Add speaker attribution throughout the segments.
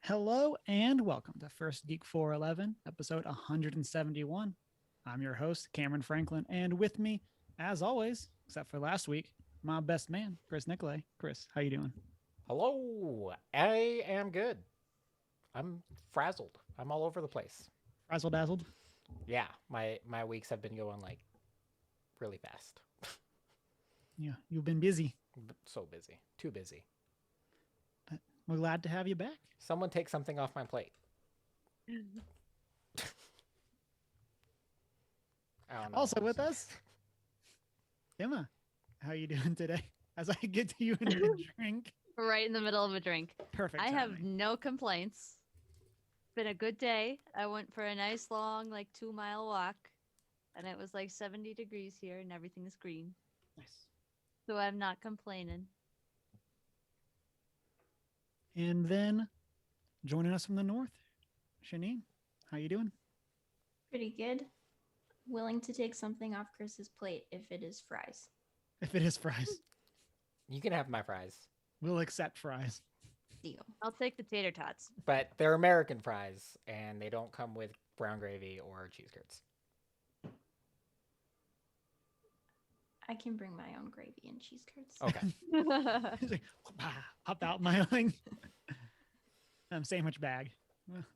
Speaker 1: Hello and welcome to First Geek 411, episode 171. I'm your host, Cameron Franklin, and with me, as always, except for last week, my best man, Chris Nicolay. Chris, how you doing?
Speaker 2: Hello, I am good. I'm frazzled. I'm all over the place.
Speaker 1: Frazzle dazzled?
Speaker 2: Yeah, my weeks have been going like really fast.
Speaker 1: Yeah, you've been busy,
Speaker 2: So busy, too busy.
Speaker 1: but we're glad to have you back.
Speaker 2: Someone take something off my plate. I don't know.
Speaker 1: Also with us, Emma. How you doing today? As I get to you in mid-drink.
Speaker 3: Right in the middle of a drink.
Speaker 1: Perfect
Speaker 3: I have
Speaker 1: timing.
Speaker 3: no complaints. Been a good day. I went for a nice long, like 2 mile walk, and it was like 70 degrees here, and everything is green.
Speaker 1: Nice.
Speaker 3: So I'm not complaining.
Speaker 1: And then joining us from the north, Shanine. How you doing?
Speaker 4: Pretty good. Willing to take something off Chris's plate if it is fries.
Speaker 1: If it is fries,
Speaker 2: You can have my fries,
Speaker 1: we'll accept fries.
Speaker 4: Deal.
Speaker 3: I'll take the tater tots.
Speaker 2: but they're American fries, and they don't come with brown gravy or cheese curds.
Speaker 4: I can bring my own gravy and cheese curds.
Speaker 2: Okay.
Speaker 1: He's like, pop out my thing. Sandwich bag,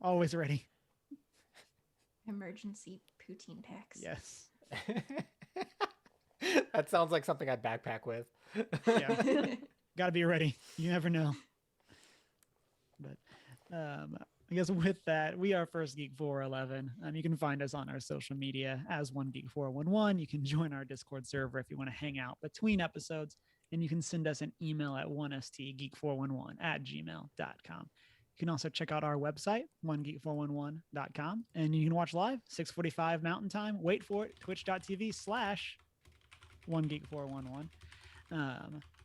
Speaker 1: always ready.
Speaker 4: Emergency poutine packs.
Speaker 1: Yes.
Speaker 2: That sounds like something I'd backpack with.
Speaker 1: Yeah. Got to be ready. You never know. But I guess with that, we are First Geek 411. You can find us on our social media as One Geek 411. You can join our Discord server if you want to hang out between episodes, and you can send us an email at 1stgeek411@gmail.com. You can also check out our website, onegeek411.com, and you can watch live 6:45 Mountain Time. Wait for it, twitch.tv/onegeek411.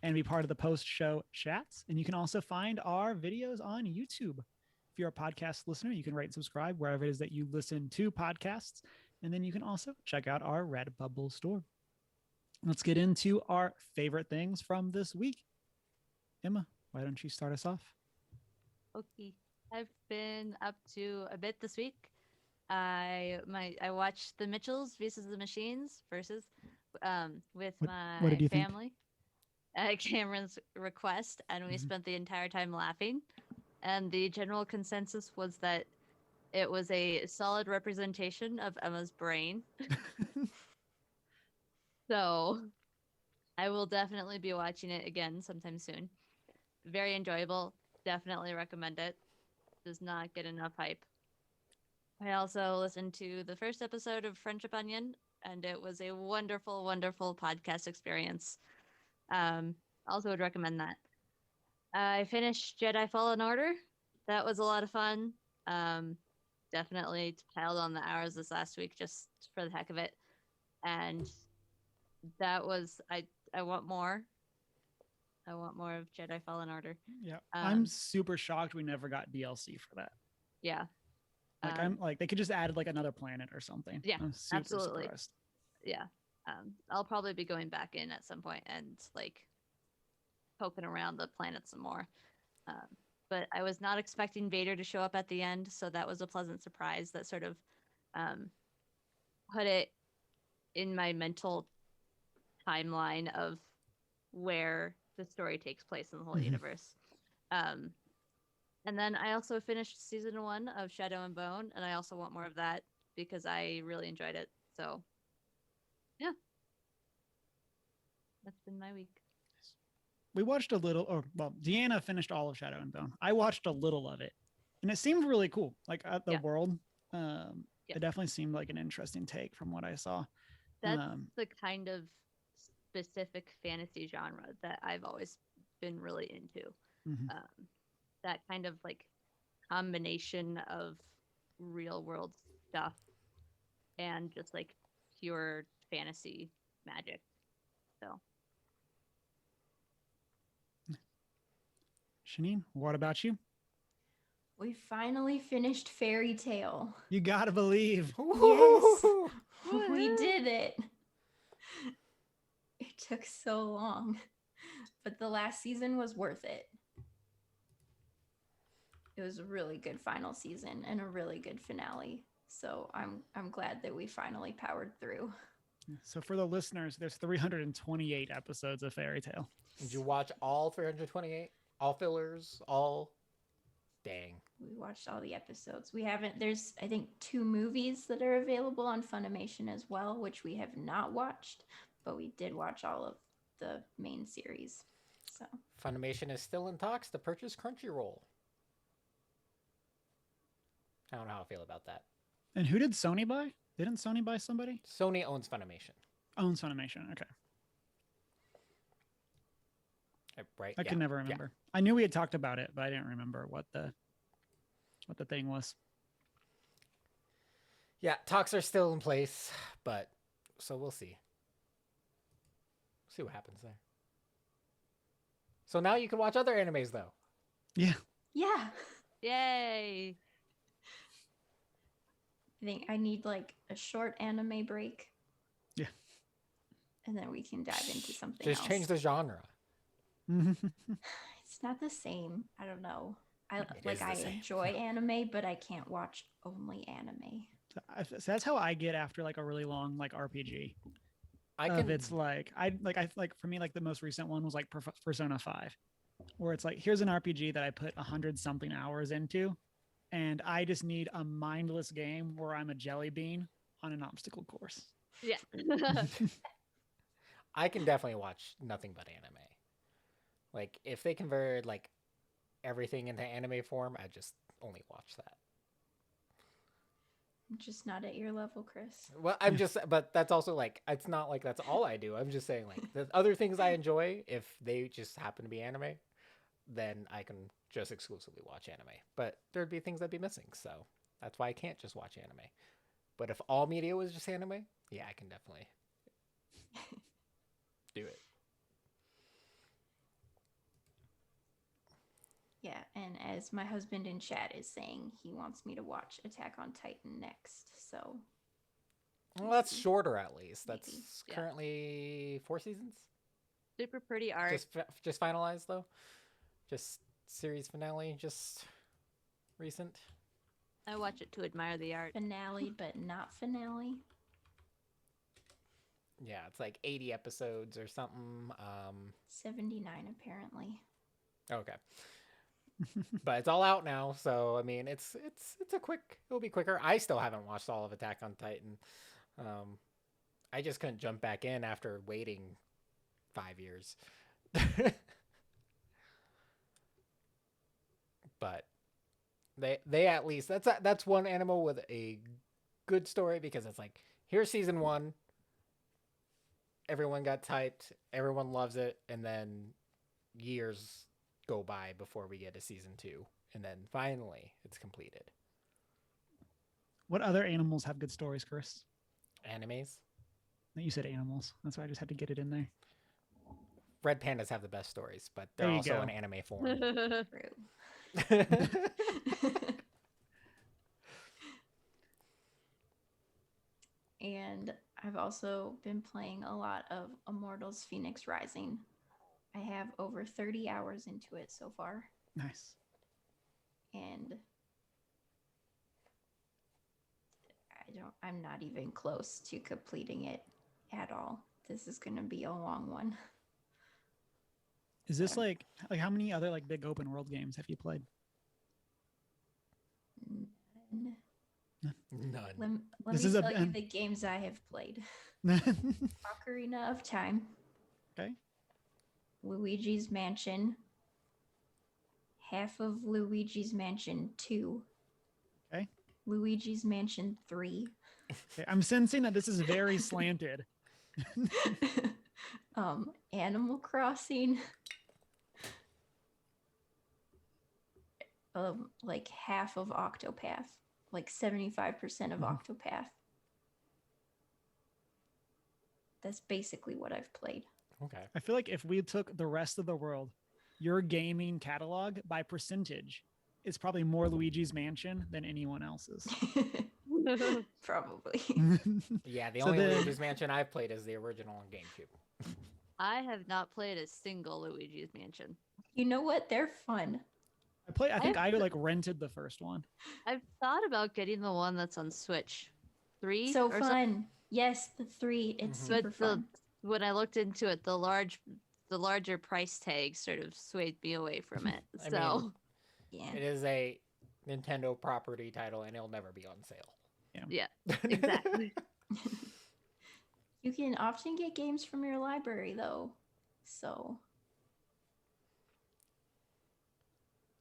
Speaker 1: And be part of the post-show chats. And you can also find our videos on YouTube. If you're a podcast listener, you can rate and subscribe wherever it is that you listen to podcasts. And then you can also check out our Redbubble store. Let's get into our favorite things from this week. Emma, why don't you start us off?
Speaker 3: Okay. I've been up to a bit this week. I watched the Mitchells versus the Machines with
Speaker 1: what did
Speaker 3: my
Speaker 1: you think?
Speaker 3: family at Cameron's request, and we
Speaker 1: Mhm.
Speaker 3: spent the entire time laughing. And the general consensus was that it was a solid representation of Emma's brain. So I will definitely be watching it again sometime soon. Very enjoyable. Definitely recommend it. Does not get enough hype. I also listened to the first episode of Friendship Onion, and it was a wonderful, wonderful podcast experience. Also would recommend that. I finished Jedi Fallen Order. That was a lot of fun. Definitely piled on the hours this last week just for the heck of it. And that was I want more. I want more of Jedi Fallen Order.
Speaker 1: Yeah. I'm super shocked we never got DLC for that.
Speaker 3: Yeah.
Speaker 1: Like I'm like they could just add like another planet or something.
Speaker 3: Yeah,
Speaker 1: I'm super
Speaker 3: absolutely.
Speaker 1: surprised.
Speaker 3: Yeah. I'll probably be going back in at some point and like poking around the planet some more. But I was not expecting Vader to show up at the end, so that was a pleasant surprise that sort of put it in my mental timeline of where the story takes place in the whole universe. And then I also finished season 1 of Shadow and Bone, and I also want more of that because I really enjoyed it. So, yeah. That's been my week.
Speaker 1: We watched a little, or well, Deanna finished all of Shadow and Bone. I watched a little of it, and it seemed really cool. Like the world, it definitely seemed like an interesting take from what I saw.
Speaker 3: That's the kind of specific fantasy genre that I've always been really into.
Speaker 1: Mhm.
Speaker 3: That kind of like combination of real world stuff and just like pure fantasy magic. So,
Speaker 1: Shanine, what about you?
Speaker 4: We finally finished Fairy Tale.
Speaker 1: You gotta believe.
Speaker 4: Yes. We did it. It took so long, but the last season was worth it. it was a really good final season and a really good finale. So I'm glad that we finally powered through.
Speaker 1: So for the listeners, there's 328 episodes of Fairy Tail.
Speaker 2: Did you watch all 328? All fillers? All? Dang.
Speaker 4: We watched all the episodes. We haven't, there's, I think, 2 movies that are available on Funimation as well, which we have not watched, but we did watch all of the main series. So
Speaker 2: Funimation is still in talks to purchase Crunchyroll. I don't know how I feel about that.
Speaker 1: And who did Sony buy? Didn't Sony buy somebody?
Speaker 2: Sony owns Funimation.
Speaker 1: Owns Funimation. Okay.
Speaker 2: Right?
Speaker 1: I can never remember. I knew we had talked about it, but I didn't remember what the thing was.
Speaker 2: Yeah, talks are still in place, but so we'll see. See what happens there. So now you can watch other animes though.
Speaker 1: Yeah.
Speaker 4: yeah,
Speaker 3: Yay!
Speaker 4: I think I need like a short anime break.
Speaker 1: Yeah.
Speaker 4: And then we can dive into something
Speaker 2: Just
Speaker 4: else.
Speaker 2: change the genre.
Speaker 4: It's not the same. I don't know.
Speaker 2: It is the
Speaker 4: I
Speaker 2: same.
Speaker 4: enjoy anime, but I can't watch only anime.
Speaker 1: So that's how I get after like a really long like RPG.
Speaker 2: I
Speaker 1: Of
Speaker 2: can.
Speaker 1: it's like I for me like the most recent one was like Persona 5, where it's like here's an RPG that I put 100 something hours into, and I just need a mindless game where I'm a jelly bean on an obstacle course.
Speaker 3: Yeah.
Speaker 2: I can definitely watch nothing but anime. Like if they converted like everything into anime form, I just only watch that.
Speaker 4: I'm just not at your level, Chris.
Speaker 2: Well, I'm just, but that's also like, it's not like that's all I do. I'm just saying like the other things I enjoy, if they just happen to be anime, then I can just exclusively watch anime. But there'd be things I'd be missing. So that's why I can't just watch anime. But if all media was just anime, yeah, I can definitely do it.
Speaker 4: Yeah, and as my husband in chat is saying, he wants me to watch Attack on Titan next. So
Speaker 2: Well, that's shorter at least.
Speaker 4: Maybe.
Speaker 2: That's
Speaker 3: Yeah.
Speaker 2: currently 4 seasons.
Speaker 3: Super pretty art.
Speaker 2: Just finalized though. Just series finale, just recent.
Speaker 3: I watch it to admire the art.
Speaker 4: finale, but not finale.
Speaker 2: Yeah, it's like 80 episodes or something.
Speaker 4: 79 apparently.
Speaker 2: Okay. But it's all out now, so I mean, it's a quick. It'll be quicker. I still haven't watched all of Attack on Titan. I just couldn't jump back in after waiting 5 years. But they at least that's one anime with a good story, because it's like, here's season 1. Everyone got typed, everyone loves it, and then years go by before we get a season 2, and then finally it's completed.
Speaker 1: What other animals have good stories, Chris?
Speaker 2: Animes.
Speaker 1: You said animals. That's why I just had to get it in there.
Speaker 2: Red pandas have the best stories, but they're
Speaker 1: There you
Speaker 2: also
Speaker 1: go.
Speaker 2: in anime form.
Speaker 4: True. And I've also been playing a lot of Immortals Phoenix Rising. I have over 30 hours into it so far,
Speaker 1: Nice.
Speaker 4: and I'm not even close to completing it at all. This is going to be a long one.
Speaker 1: Is this
Speaker 4: Yeah.
Speaker 1: like how many other like big open world games have you played?
Speaker 4: None.
Speaker 2: None.
Speaker 4: Let
Speaker 1: This
Speaker 4: me
Speaker 1: is a-
Speaker 4: tell you
Speaker 1: and-
Speaker 4: the games I have played.
Speaker 1: Okay.
Speaker 4: Ocarina of Time, Luigi's Mansion, half of Luigi's Mansion 2,
Speaker 1: Okay.
Speaker 4: Luigi's Mansion 3,
Speaker 1: Okay, I'm sensing that this is very slanted.
Speaker 4: Animal Crossing, like half of Octopath, like 75% of Octopath. That's basically what I've played.
Speaker 2: Okay.
Speaker 1: I feel like if we took the rest of the world, your gaming catalog by percentage is probably more Luigi's Mansion than anyone else's.
Speaker 4: Probably.
Speaker 2: Yeah, the
Speaker 1: So
Speaker 2: only
Speaker 1: then-
Speaker 2: Luigi's Mansion I've played is the original on GameCube.
Speaker 3: I have not played a single Luigi's Mansion.
Speaker 4: You know what? They're fun.
Speaker 1: I think I like rented the first one.
Speaker 3: I've thought about getting the one that's on Switch 3
Speaker 4: So
Speaker 3: or
Speaker 4: fun. Yes, the 3. It's
Speaker 2: Mhm.
Speaker 4: super
Speaker 3: But
Speaker 4: fun.
Speaker 3: when I looked into it, the larger price tag sort of swayed me away from it.
Speaker 2: I
Speaker 3: So
Speaker 2: mean,
Speaker 4: Yeah.
Speaker 2: it is a Nintendo property title, and it'll never be on sale.
Speaker 3: yeah, exactly.
Speaker 4: You can often get games from your library though. So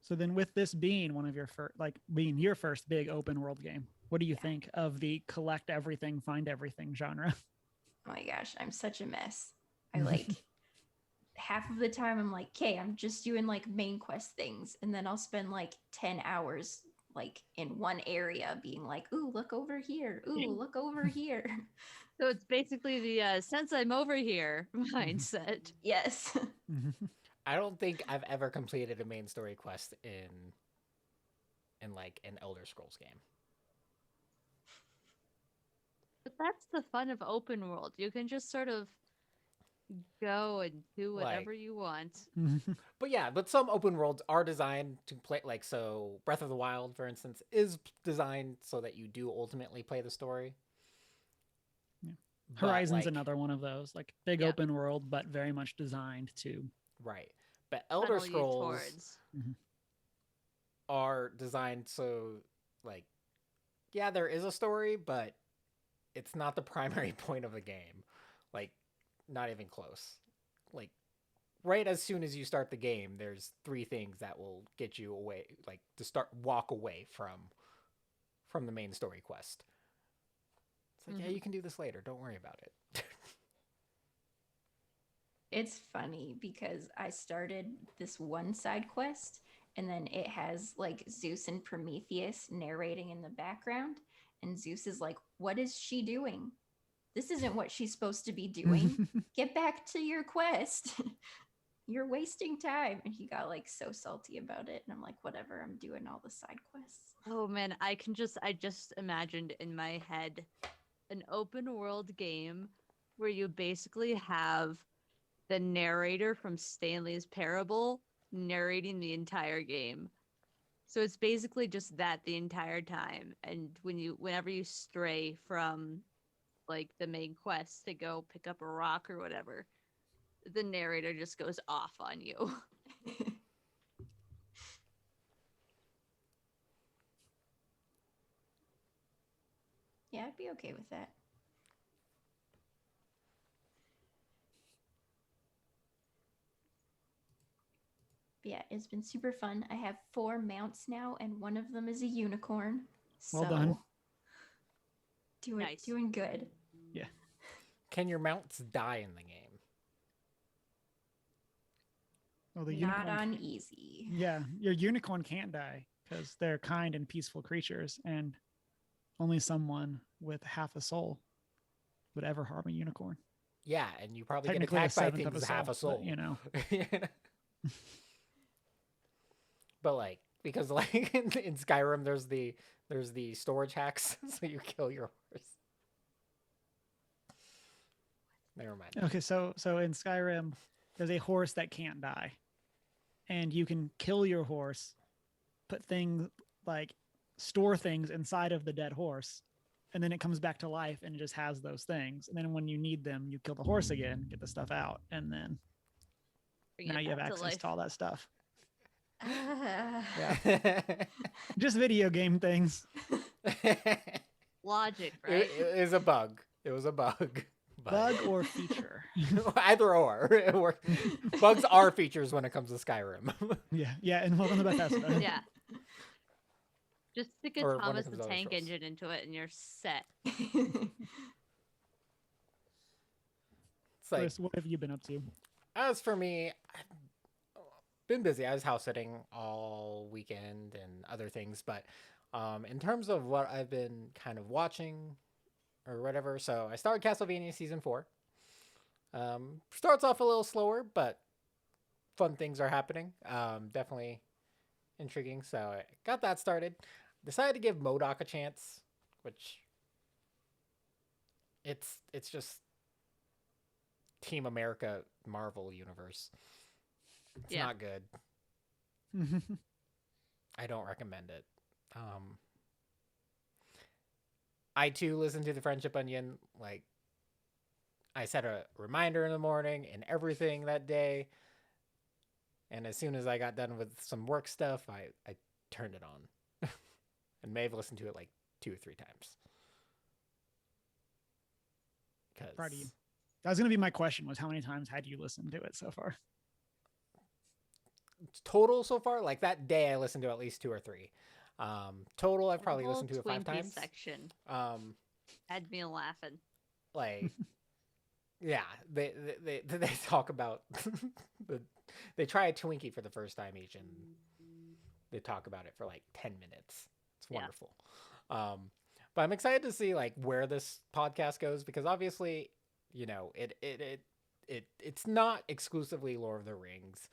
Speaker 1: So then, with this being one of your first, like being your first big open world game, what do you think of the collect everything, find everything genre?
Speaker 4: oh my gosh, I'm such a mess. I like half of the time I'm like, okay, I'm just doing like main quest things, and then I'll spend like 10 hours like in one area being like, ooh, look over here. Ooh, look over here.
Speaker 3: So it's basically the since I'm over here mindset.
Speaker 4: Yes.
Speaker 2: I don't think I've ever completed a main story quest in like an Elder Scrolls game.
Speaker 3: But that's the fun of open world. You can just sort of go and do whatever
Speaker 2: Like-
Speaker 3: you want.
Speaker 2: But yeah, but some open worlds are designed to play, like, so Breath of the Wild, for instance, is designed so that you do ultimately play the story.
Speaker 1: Yeah.
Speaker 2: But,
Speaker 1: Horizon's
Speaker 2: like,
Speaker 1: another one of those, like big
Speaker 3: Yeah.
Speaker 1: open world, but very much designed to.
Speaker 2: right. But Elder
Speaker 3: funnel you
Speaker 2: Scrolls
Speaker 3: towards.
Speaker 2: are designed so, like, yeah, there is a story, but it's not the primary point of the game. Like, not even close. Like, right as soon as you start the game, there's 3 things that will get you away, like, to walk away from the main story quest. It's like, yeah, you can do this later. Don't worry about it.
Speaker 4: It's funny because I started this one side quest and then it has like Zeus and Prometheus narrating in the background. And Zeus is like, what is she doing? This isn't what she's supposed to be doing. Get back to your quest. You're wasting time. And he got like so salty about it. And I'm like, whatever, I'm doing all the side quests.
Speaker 3: Oh man, I just imagined in my head an open world game where you basically have the narrator from Stanley's Parable narrating the entire game. So it's basically just that the entire time. And whenever you stray from like the main quest to go pick up a rock or whatever, the narrator just goes off on you.
Speaker 4: Yeah, I'd be okay with that. But yeah, it's been super fun. I have 4 mounts now, and one of them is a unicorn.
Speaker 1: Well done.
Speaker 3: Nice.
Speaker 4: Doing good.
Speaker 1: Yeah.
Speaker 2: Can your mounts die in the game?
Speaker 1: Well, the
Speaker 4: Not
Speaker 1: unicorn.
Speaker 4: on easy.
Speaker 1: Yeah, your unicorn can't die because they're kind and peaceful creatures, and only someone with half a soul would ever harm a unicorn.
Speaker 2: Yeah, and you probably get
Speaker 1: Technically, a
Speaker 2: attacked by
Speaker 1: seventh of
Speaker 2: things
Speaker 1: a
Speaker 2: half a
Speaker 1: soul,
Speaker 2: soul.
Speaker 1: but, you know.
Speaker 2: But like, because like in Skyrim, there's the storage hacks, so you kill your horse. Never mind.
Speaker 1: Okay, so in Skyrim, there's a horse that can't die, and you can kill your horse, put things like store things inside of the dead horse, and then it comes back to life and it just has those things. And then when you need them, you kill the horse again, get the stuff out, and then
Speaker 3: Bring
Speaker 1: now
Speaker 3: it
Speaker 1: you have
Speaker 3: back to
Speaker 1: access
Speaker 3: life.
Speaker 1: to all that stuff.
Speaker 2: Yeah.
Speaker 1: Just video game things.
Speaker 3: Logic, right?
Speaker 2: It is a bug. It was a bug.
Speaker 1: Bug or feature.
Speaker 2: Either or. It worked. Bugs are features when it comes to Skyrim.
Speaker 1: Yeah, and welcome to Bethesda.
Speaker 3: Yeah. Just stick a
Speaker 2: Or when it
Speaker 3: Thomas
Speaker 2: comes
Speaker 3: the
Speaker 2: to Elder
Speaker 3: Tank
Speaker 2: Scrolls.
Speaker 3: engine into it and you're set.
Speaker 2: It's like,
Speaker 1: Chris, what have you been up to?
Speaker 2: as for me, I've been busy. I was house sitting all weekend and other things, but in terms of what I've been kind of watching or whatever, so I started Castlevania Season 4. Starts off a little slower, but fun things are happening. Definitely intriguing, so I got that started. Decided to give MODOK a chance, which it's just Team America Marvel universe. It's
Speaker 3: Yeah.
Speaker 2: not good. I don't recommend it. I too listen to the Friendship Onion. Like, I set a reminder in the morning and everything that day. And as soon as I got done with some work stuff, I turned it on. And may have listened to it like 2 or 3 times.
Speaker 1: Proud of you. That was going to be my question, was how many times had you listened to it so far?
Speaker 2: Total so far, like that day I listened to at least 2 or 3. Total I've probably listened to it 5 times.
Speaker 3: Section had me laughing.
Speaker 2: Like, yeah, they talk about they try a Twinkie for the first time each, and they talk about it for like 10 minutes. It's wonderful. Yeah. But I'm excited to see like where this podcast goes, because obviously, you know, it's not exclusively Lord of the Rings,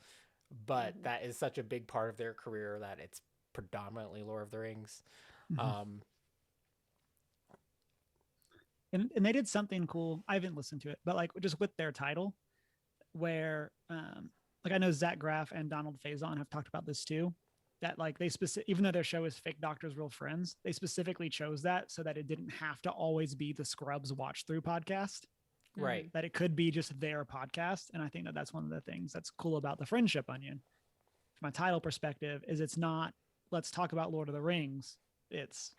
Speaker 2: but that is such a big part of their career that it's predominantly Lord of the Rings.
Speaker 1: And they did something cool. I haven't listened to it, but like just with their title, where like I know Zach Graff and Donald Faison have talked about this too. That like they even though their show is Fake Doctors, Real Friends, they specifically chose that so that it didn't have to always be the Scrubs watch through podcast.
Speaker 2: Right.
Speaker 1: That it could be just their podcast. And I think that that's one of the things that's cool about the Friendship Onion. From a title perspective, is it's not, let's talk about Lord of the Rings. This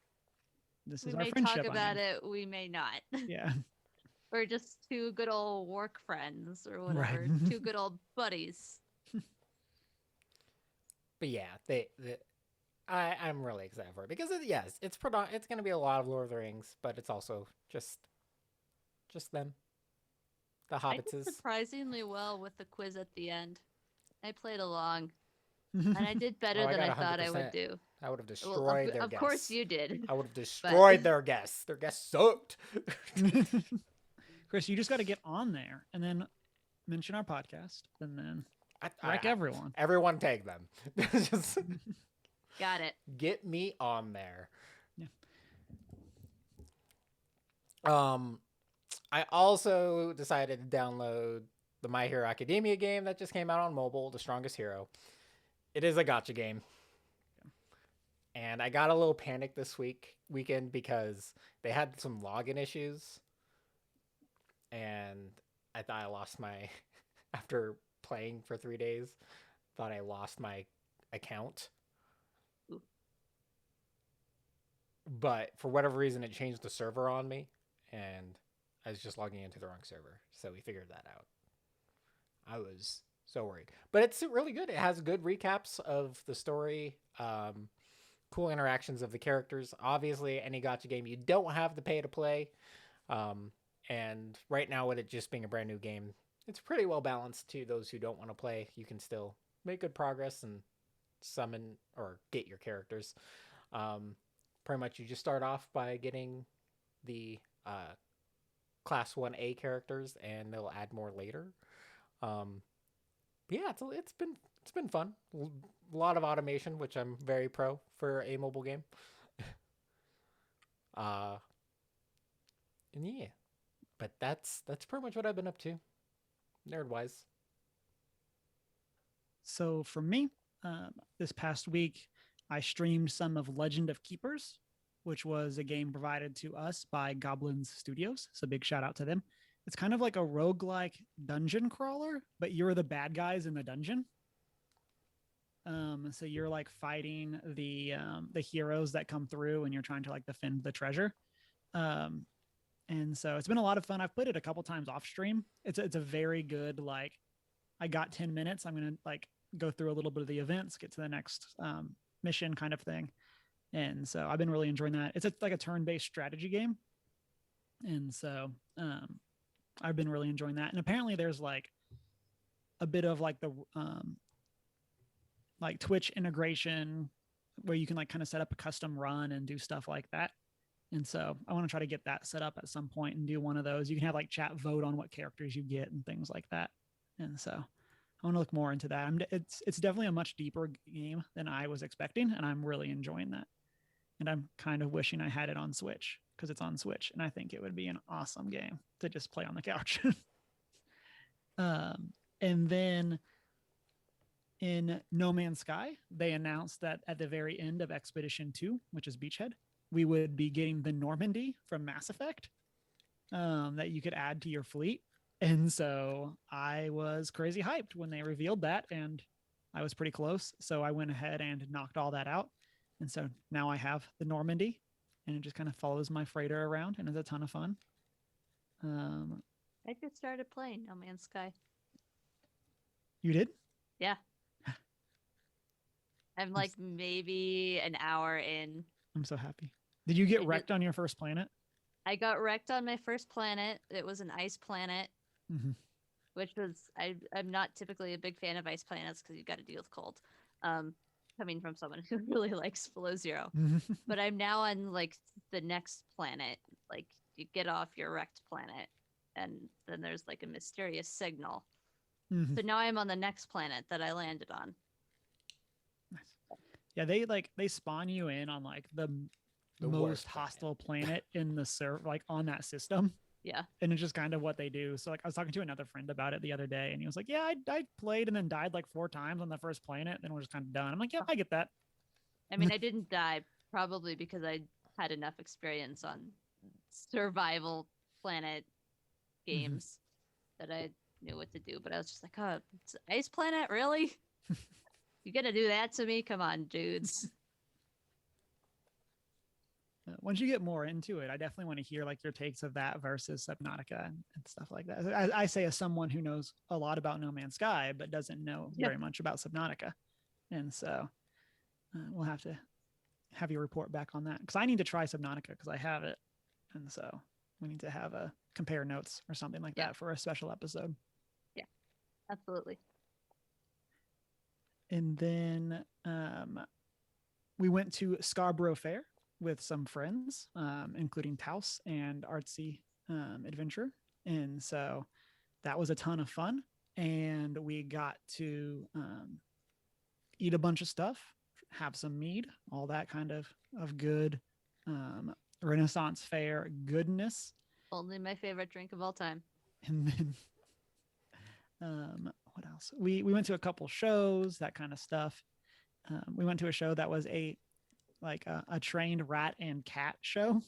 Speaker 1: is our Friendship Onion. We may talk about
Speaker 3: it, we may not.
Speaker 1: Yeah.
Speaker 3: We're just 2 good old work friends or whatever. Right. 2 good old buddies.
Speaker 2: But yeah, I'm really excited for it, because it's going to be a lot of Lord of the Rings, but it's also just them, the Hobbitses.
Speaker 3: I did surprisingly well with the quiz at the end. I played along, and I did better than I thought I would do.
Speaker 2: I would have destroyed their guests.
Speaker 3: Of course you did.
Speaker 2: I would have destroyed their guests. Their guests sucked.
Speaker 1: Chris, you just got to get on there and then mention our podcast, and then everyone.
Speaker 2: Everyone tag them. Just
Speaker 3: got it.
Speaker 2: Get me on there.
Speaker 1: Yeah.
Speaker 2: I also decided to download the My Hero Academia game that just came out on mobile, The Strongest Hero. It is a gacha game. And I got a little panicked this weekend because they had some login issues. And I thought I lost after playing for 3 days, thought I lost my account.
Speaker 3: Ooh.
Speaker 2: But for whatever reason, it changed the server on me, and I was just logging into the wrong server. So we figured that out. I was so worried. But it's really good. It has good recaps of the story, cool interactions of the characters. Obviously, any gacha game, you don't have to pay to play. And right now, with it just being a brand new game, it's pretty well balanced to those who don't want to play. You can still make good progress and summon or get your characters. Pretty much you just start off by getting the class 1A characters, and they'll add more later. Yeah, it's been fun. A lot of automation, which I'm very pro for a mobile game. And yeah, but that's pretty much what I've been up to, nerd-wise.
Speaker 1: So for me, this past week, I streamed some of Legend of Keepers, which was a game provided to us by Goblins Studios. So big shout out to them. It's kind of like a roguelike dungeon crawler, but you're the bad guys in the dungeon. So you're like fighting the heroes that come through, and you're trying to like defend the treasure. And so it's been a lot of fun. I've played it a couple times off stream. It's a very good, like, I got 10 minutes. I'm going to like go through a little bit of the events, get to the next mission kind of thing. And so I've been really enjoying that. It's like a turn-based strategy game. And so I've been really enjoying that. And apparently there's like a bit of like the like Twitch integration where you can like kind of set up a custom run and do stuff like that. And so I want to try to get that set up at some point and do one of those. You can have like chat vote on what characters you get and things like that. And so I want to look more into that. It's definitely a much deeper game than I was expecting, and I'm really enjoying that. And I'm kind of wishing I had it on Switch, because it's on Switch, and I think it would be an awesome game to just play on the couch. And then In No Man's Sky, they announced that at the very end of Expedition 2, which is Beachhead, we would be getting the Normandy from Mass Effect that you could add to your fleet. And so I was crazy hyped when they revealed that, and I was pretty close. So I went ahead and knocked all that out. And so now I have the Normandy, and it just kind of follows my freighter around, and it's a ton of fun.
Speaker 3: I just started playing No Man's Sky.
Speaker 1: You did?
Speaker 3: Yeah. I'm like maybe an hour in.
Speaker 1: I'm so happy. Did you get wrecked on your first planet?
Speaker 3: I got wrecked on my first planet. It was an ice planet, which was I'm not typically a big fan of ice planets because you got to deal with cold. Coming from someone who really likes below zero, but I'm now on like the next planet. Like you get off your wrecked planet, and then there's like a mysterious signal. So now I'm on the next planet that I landed on.
Speaker 1: Nice. Yeah, they spawn you in on like the most hostile planet in the server, like on that system.
Speaker 3: Yeah.
Speaker 1: And it's just kind of what they do. So like I was talking to another friend about it the other day, and he was like, yeah, I played and then died like 4 times on the first planet, then we're just kind of done. I'm like, yeah, I get that.
Speaker 3: I mean, I didn't die probably because I had enough experience on survival planet games that I knew what to do, but I was just like, oh, it's an ice planet, really? You gonna do that to me? Come on, dudes.
Speaker 1: Once you get more into it, I definitely want to hear like your takes of that versus Subnautica and stuff like that. I say as someone who knows a lot about No Man's Sky, but doesn't know very much about Subnautica. And so we'll have to have you report back on that, because I need to try Subnautica because I have it. And so we need to have a compare notes or something like that for a special episode.
Speaker 3: Yeah, absolutely.
Speaker 1: And then we went to Scarborough Fair with some friends, including Taus and Artsy Adventure. And so that was a ton of fun. And we got to eat a bunch of stuff, have some mead, all that kind of good Renaissance fair goodness.
Speaker 3: Only my favorite drink of all time.
Speaker 1: And then what else? We went to a couple shows, that kind of stuff. We went to a show that was a trained rat and cat show.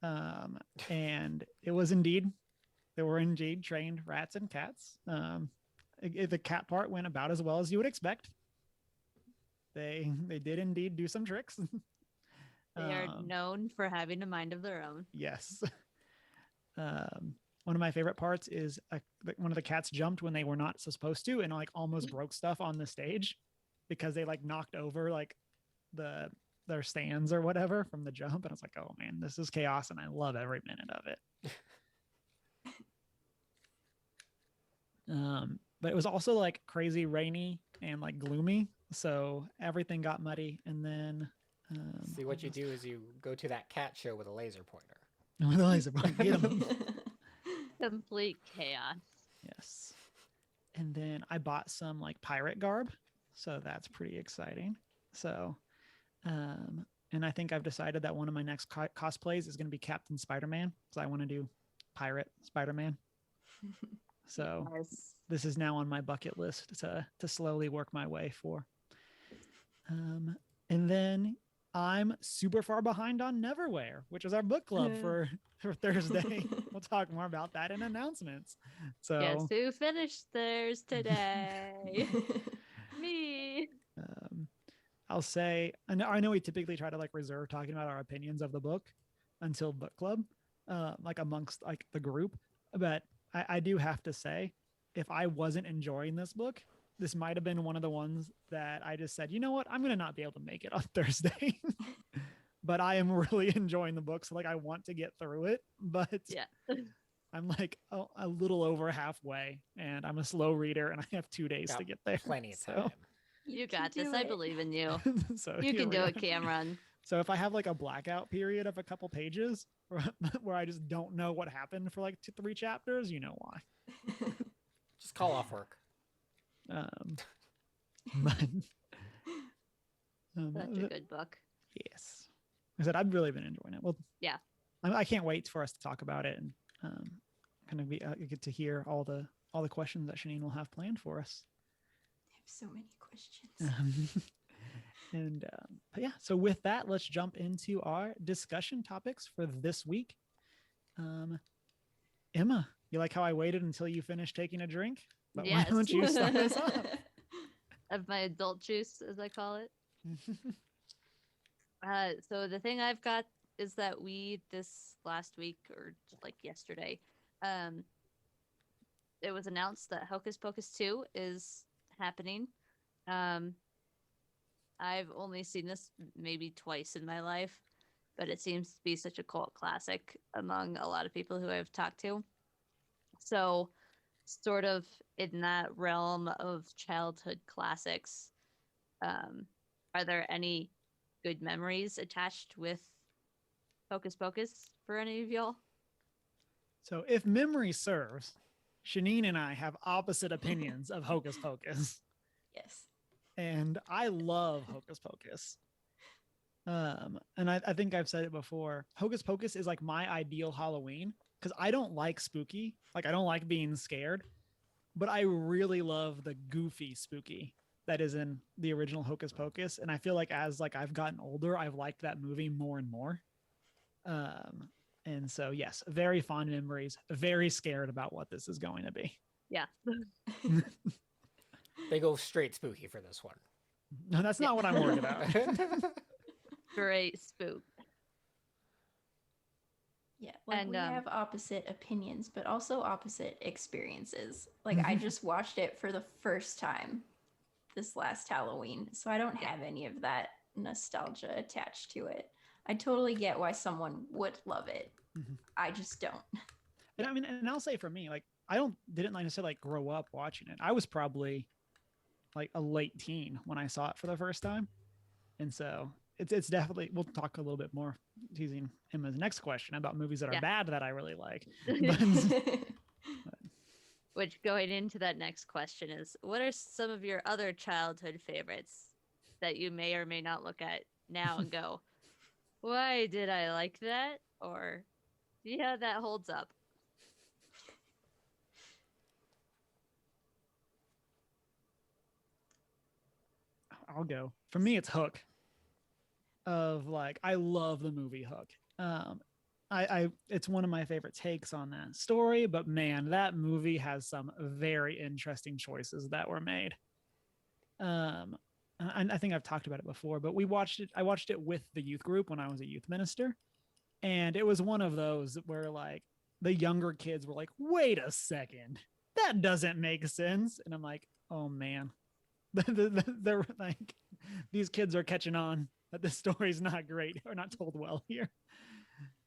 Speaker 1: And it was indeed, there were indeed trained rats and cats. The cat part went about as well as you would expect. They did indeed do some tricks.
Speaker 3: They are known for having a mind of their own.
Speaker 1: Yes. One of my favorite parts is one of the cats jumped when they were not supposed to, and like almost broke stuff on the stage because they like knocked over like their stands or whatever from the jump. And I was like, oh man, this is chaos, and I love every minute of it. But it was also like crazy rainy and like gloomy, so everything got muddy. And then
Speaker 2: see, what you do is you go to that cat show with a laser pointer.
Speaker 1: With a laser pointer, get 'em.
Speaker 3: Complete chaos.
Speaker 1: Yes. And then I bought some like pirate garb, so that's pretty exciting. So and I think I've decided that one of my next cosplays is going to be Captain Spider-Man, because I want to do pirate Spider-Man. So this is now on my bucket list to slowly work my way for. And then I'm super far behind on Neverwhere, which is our book club for Thursday. We'll talk more about that in announcements. So
Speaker 3: guess who finished theirs today? Me.
Speaker 1: I'll say, I know we typically try to like reserve talking about our opinions of the book until book club, like amongst like the group. But I do have to say, if I wasn't enjoying this book, this might have been one of the ones that I just said, you know what, I'm going to not be able to make it on Thursday. But I am really enjoying the book. So like, I want to get through it, but I'm like a little over halfway, and I'm a slow reader, and I have 2 days to get there.
Speaker 2: Plenty of time.
Speaker 3: You got this. I believe in you.
Speaker 1: So
Speaker 3: you can do it, Cameron.
Speaker 1: So if I have like a blackout period of a couple pages where I just don't know what happened for like 3 chapters, you know why.
Speaker 2: Just call off work.
Speaker 1: But
Speaker 3: Such a good book.
Speaker 1: Yes. I said I've really been enjoying it. Well,
Speaker 3: yeah.
Speaker 1: I can't wait for us to talk about it and kind of get to hear all the questions that Shanine will have planned for us.
Speaker 4: so many questions.
Speaker 1: But yeah, so with that, let's jump into our discussion topics for this week. Emma, you like how I waited until you finished taking a drink? But
Speaker 3: Yes.
Speaker 1: why don't you start us off?
Speaker 3: Of my adult juice, as I call it. So the thing I've got is that we this last week or like yesterday, it was announced that Hocus Pocus 2 is happening. I've only seen this maybe twice in my life, but it seems to be such a cult classic among a lot of people who I've talked to. So, sort of in that realm of childhood classics, are there any good memories attached with Hocus Pocus for any of y'all?
Speaker 1: So if memory serves, Shanine and I have opposite opinions of Hocus Pocus.
Speaker 4: Yes.
Speaker 1: And I love Hocus Pocus. And I think I've said it before. Hocus Pocus is like my ideal Halloween because I don't like spooky. Like I don't like being scared, but I really love the goofy spooky that is in the original Hocus Pocus. And I feel like as like I've gotten older, I've liked that movie more and more. And so yes, very fond memories. Very scared about what this is going to be.
Speaker 3: Yeah.
Speaker 2: They go straight spooky for this one.
Speaker 1: No, that's not what I'm worried about.
Speaker 3: Great spook.
Speaker 4: Yeah, like
Speaker 3: And,
Speaker 4: we have opposite opinions, but also opposite experiences. Like I just watched it for the first time this last Halloween, so I don't have any of that nostalgia attached to it. I totally get why someone would love it. I just don't.
Speaker 1: And I mean, and I'll say for me, like didn't necessarily like grow up watching it. I was probably like a late teen when I saw it for the first time, and so it's definitely. We'll talk a little bit more teasing Emma's next question about movies that are bad that I really like.
Speaker 3: Which going into that next question is, what are some of your other childhood favorites that you may or may not look at now and go, why did I like that? Or yeah, that holds up.
Speaker 1: I'll go. For me, it's Hook. Of like, I love the movie Hook. It's one of my favorite takes on that story, but man, that movie has some very interesting choices that were made. I think I've talked about it before, but I watched it with the youth group when I was a youth minister. And it was one of those where like the younger kids were like, wait a second, that doesn't make sense. And I'm like, oh man, they're like, these kids are catching on that this story's not great or not told well here.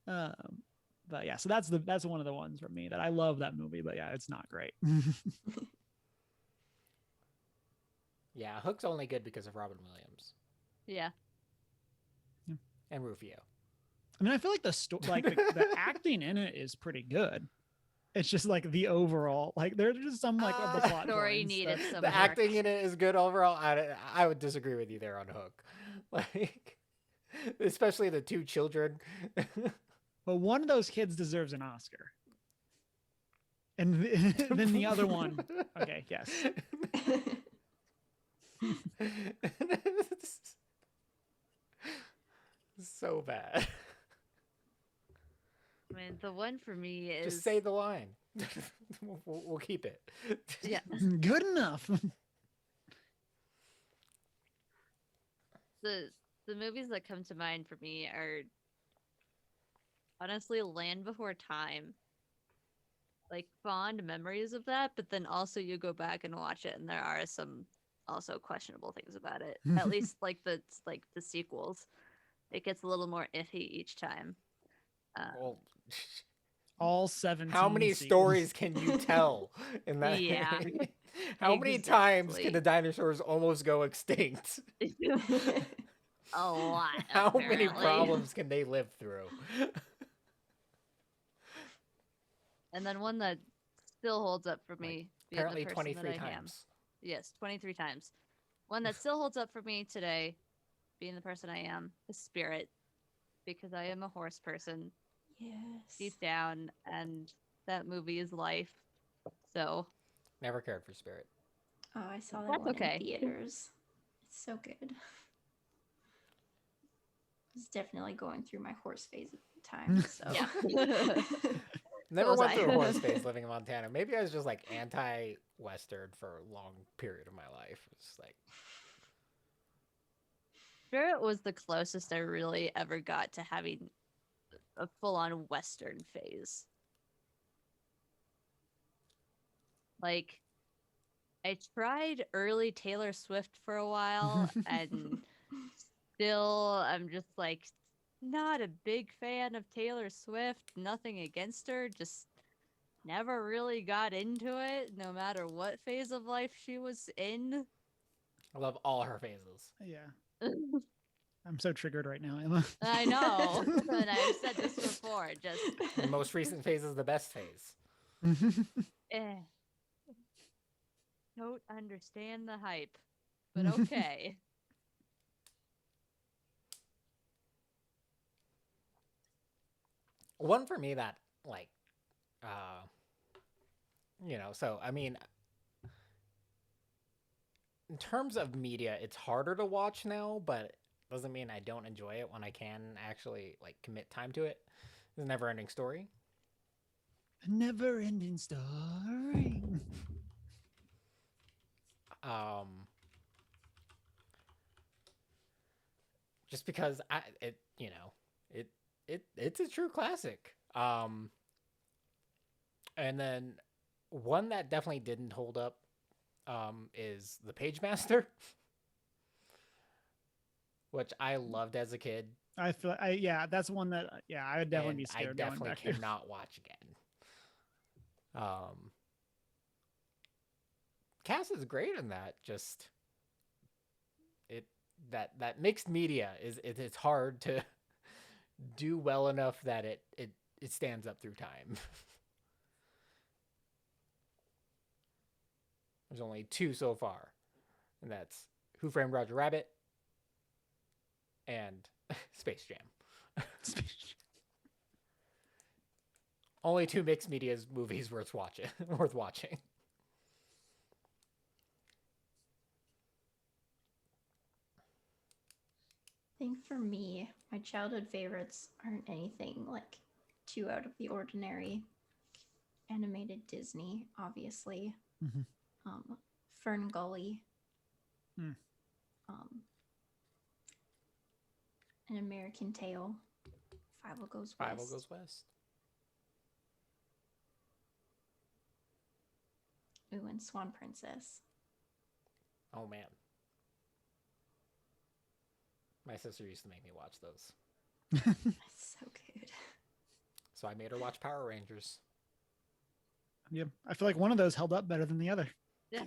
Speaker 1: But yeah, so that's one of the ones for me that I love that movie, but yeah, it's not great.
Speaker 2: Yeah, Hook's only good because of Robin Williams.
Speaker 3: Yeah.
Speaker 2: And Rufio.
Speaker 1: I mean, I feel like the acting in it is pretty good. It's just like the overall, like there's just some like of the plot
Speaker 3: story
Speaker 1: points
Speaker 3: needed
Speaker 1: that-
Speaker 3: some
Speaker 2: The
Speaker 3: work.
Speaker 2: acting in it is good overall. I would disagree with you there on Hook. Like, especially the two children.
Speaker 1: But one of those kids deserves an Oscar. And then the other one, okay, yes.
Speaker 2: So bad.
Speaker 3: I mean, the one for me is
Speaker 2: Just say the line. We'll keep it.
Speaker 3: yeah.
Speaker 1: Good enough.
Speaker 3: The movies that come to mind for me are honestly Land Before Time. Like fond memories of that, but then also you go back and watch it and there are some also questionable things about it. At least like the sequels. It gets a little more iffy each time.
Speaker 2: Well,
Speaker 1: All 17
Speaker 2: how many
Speaker 1: sequels.
Speaker 2: stories can you tell in that?
Speaker 3: Yeah.
Speaker 2: How many times
Speaker 3: Exactly.
Speaker 2: can the dinosaurs almost go extinct?
Speaker 3: A lot.
Speaker 2: How many
Speaker 3: apparently.
Speaker 2: problems can they live through?
Speaker 3: And then one that still holds up for me. being the
Speaker 2: Apparently
Speaker 3: person
Speaker 2: 23
Speaker 3: that I am.
Speaker 2: times.
Speaker 3: Yes, 23 times. One that still holds up for me today, being the person I am, is Spirit. Because I am a horse person
Speaker 4: Yes.
Speaker 3: deep down, and that movie is life. So,
Speaker 2: Never cared for Spirit.
Speaker 4: Oh, I saw that
Speaker 3: That's
Speaker 4: one
Speaker 3: okay.
Speaker 4: in theaters. It's so good. I was definitely going through my horse phase at the time. So
Speaker 3: Yeah.
Speaker 2: Never
Speaker 3: was
Speaker 2: went
Speaker 3: I.
Speaker 2: through a horse phase living in Montana. Maybe I was just like anti-Western for a long period of my life. It's like,
Speaker 3: Sure, it was the closest I really ever got to having a full-on Western phase. Like, I tried early Taylor Swift for a while, and still, I'm just like not a big fan of Taylor Swift. Nothing against her, just never really got into it, no matter what phase of life she was in.
Speaker 2: I love all her phases.
Speaker 1: Yeah. I'm so triggered right now, Emma.
Speaker 3: I know, and I've said this before. Just
Speaker 2: The most recent phase is the best phase.
Speaker 3: eh, don't understand the hype, but okay.
Speaker 2: One for me that like, so I mean, in terms of media, it's harder to watch now, but doesn't mean I don't enjoy it when I can actually like commit time to it. It's a never-ending story.
Speaker 1: A never-ending story.
Speaker 2: Just because it's a true classic. And then one that definitely didn't hold up is The Page Master, which I loved as a kid.
Speaker 1: I feel that's one that I would definitely be scared
Speaker 2: I
Speaker 1: going
Speaker 2: definitely
Speaker 1: back to.
Speaker 2: cannot watch again. Cass is great in that. Just that mixed media it's hard to do well enough that it stands up through time. There's only 2 so far, and that's Who Framed Roger Rabbit and Space Jam. Only 2 mixed media movies worth watching.
Speaker 4: I think for me, my childhood favorites aren't anything like too out of the ordinary. Animated Disney, obviously.
Speaker 1: Mhm.
Speaker 4: Fern Gully.
Speaker 1: Hmm.
Speaker 4: An American Tail. Five Goes West.
Speaker 2: Five Goes West.
Speaker 4: Ooh, and Swan Princess.
Speaker 2: Oh man. My sister used to make me watch those.
Speaker 4: That's so good.
Speaker 2: So I made her watch Power Rangers.
Speaker 1: Yeah, I feel like one of those held up better than the other.
Speaker 3: Yeah.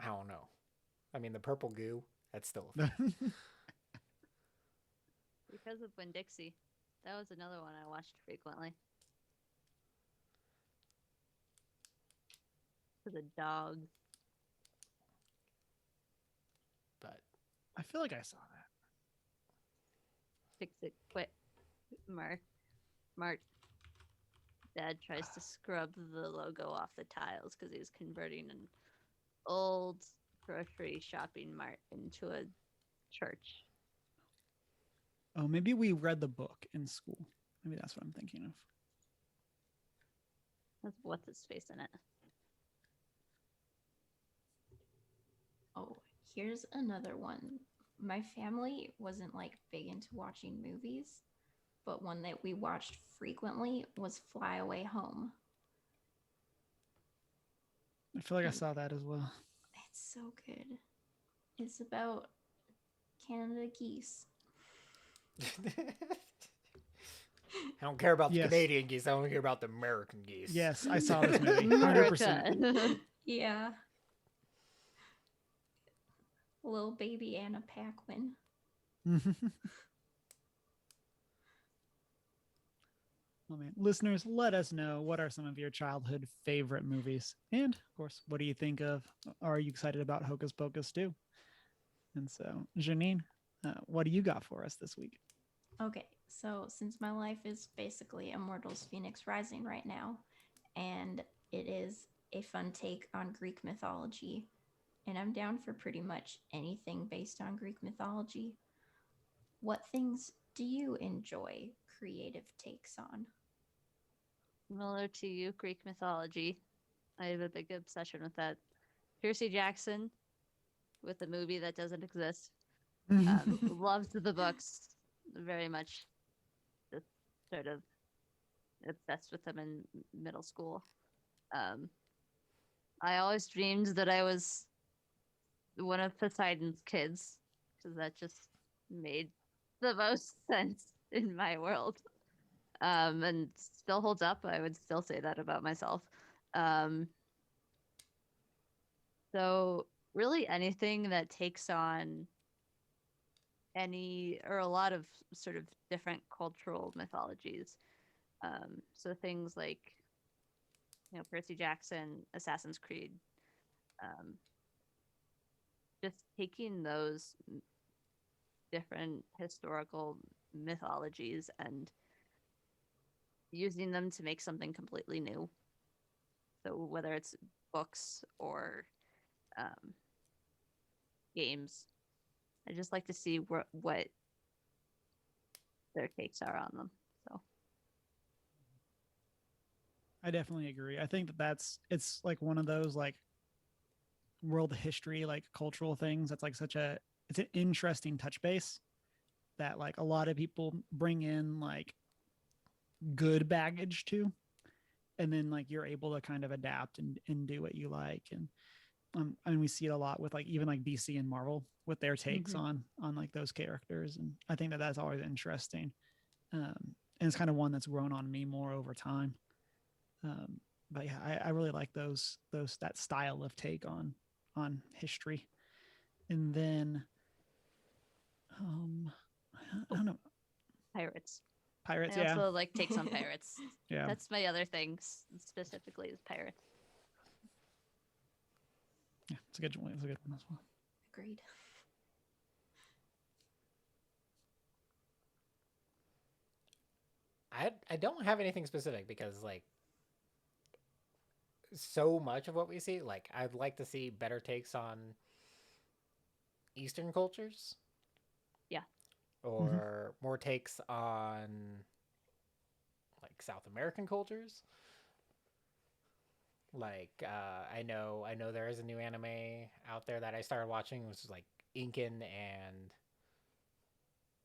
Speaker 2: I don't know. I mean, the purple goo, that's still
Speaker 3: Because of Winn-Dixie. That was another one I watched frequently. For the dogs.
Speaker 2: But
Speaker 1: I feel like I saw that.
Speaker 3: Fix it quick. Mark. Dad tries to scrub the logo off the tiles because he's converting an old grocery shopping mart into a church.
Speaker 1: Oh, maybe we read the book in school. Maybe that's what I'm thinking of.
Speaker 3: That's what's his face in it.
Speaker 4: Oh, here's another one. My family wasn't like big into watching movies, but one that we watched frequently was Fly Away Home.
Speaker 1: I feel like I saw that as well.
Speaker 4: It's so good. It's about Canada geese.
Speaker 2: I don't care about the
Speaker 1: Yes.
Speaker 2: Canadian geese. I only care about the American geese.
Speaker 1: Yes, I saw this movie. 100%.
Speaker 3: America.
Speaker 4: Yeah. Little baby Anna Paquin.
Speaker 1: Oh man, listeners, let us know what are some of your childhood favorite movies, and of course, what do you think of? Are you excited about Hocus Pocus too? And so, Janine, what do you got for us this week?
Speaker 4: Okay, so since my life is basically Immortals Phoenix Rising right now, and it is a fun take on Greek mythology, and I'm down for pretty much anything based on Greek mythology. What things do you enjoy creative takes on?
Speaker 3: Similar to you, Greek mythology. I have a big obsession with that. Percy Jackson with a movie that doesn't exist. Loved the books very much. Just sort of obsessed with them in middle school. I always dreamed that I was one of Poseidon's kids because that just made the most sense in my world. And still holds up. I would still say that about myself. Um, so really anything that takes on any or a lot of sort of different cultural mythologies. So things like, Percy Jackson, Assassin's Creed, just taking those different historical mythologies and using them to make something completely new. So whether it's books or games, I just like to see what their takes are on them. So
Speaker 1: I definitely agree. I think it's like one of those like world history, like cultural things. That's like it's an interesting touch base that like a lot of people bring in like good baggage to, and then like you're able to kind of adapt and do what you like. And we see it a lot with like even like DC and Marvel with their takes on like those characters, and I think that's always interesting. And it's kind of one that's grown on me more over time. But yeah, I really like that style of take on history. And then I don't know,
Speaker 3: pirates.
Speaker 1: pirates.
Speaker 3: I
Speaker 1: Yeah,
Speaker 3: also like takes on pirates.
Speaker 1: yeah,
Speaker 3: That's my other thing specifically is pirates.
Speaker 1: yeah. It's a good one. It's a good one as well.
Speaker 4: Agreed.
Speaker 2: I don't have anything specific because like so much of what we see, like I'd like to see better takes on Eastern cultures.
Speaker 3: Yeah.
Speaker 2: Or more takes on like South American cultures. Like I know there is a new anime out there that I started watching, which is like Incan and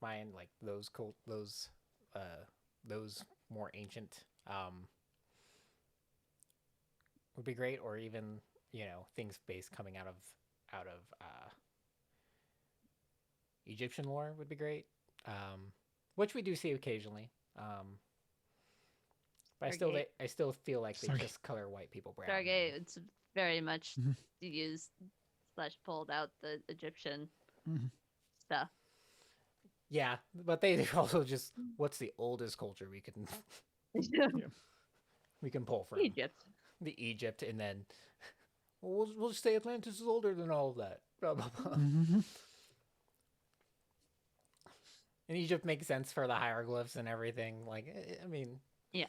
Speaker 2: Mayan, like those more ancient would be great, or even things based coming out of Egyptian lore would be great, which we do see occasionally. But I still feel like they just color white people brown.
Speaker 3: Stargate, it's very much used / pulled out the Egyptian stuff.
Speaker 2: Yeah, but they also just what's the oldest culture we can we can pull from?
Speaker 3: Egypt.
Speaker 2: The Egypt, and then we'll just say Atlantis is older than all of that. Blah blah blah. And Egypt makes sense for the hieroglyphs and everything. Like, I mean,
Speaker 3: yeah.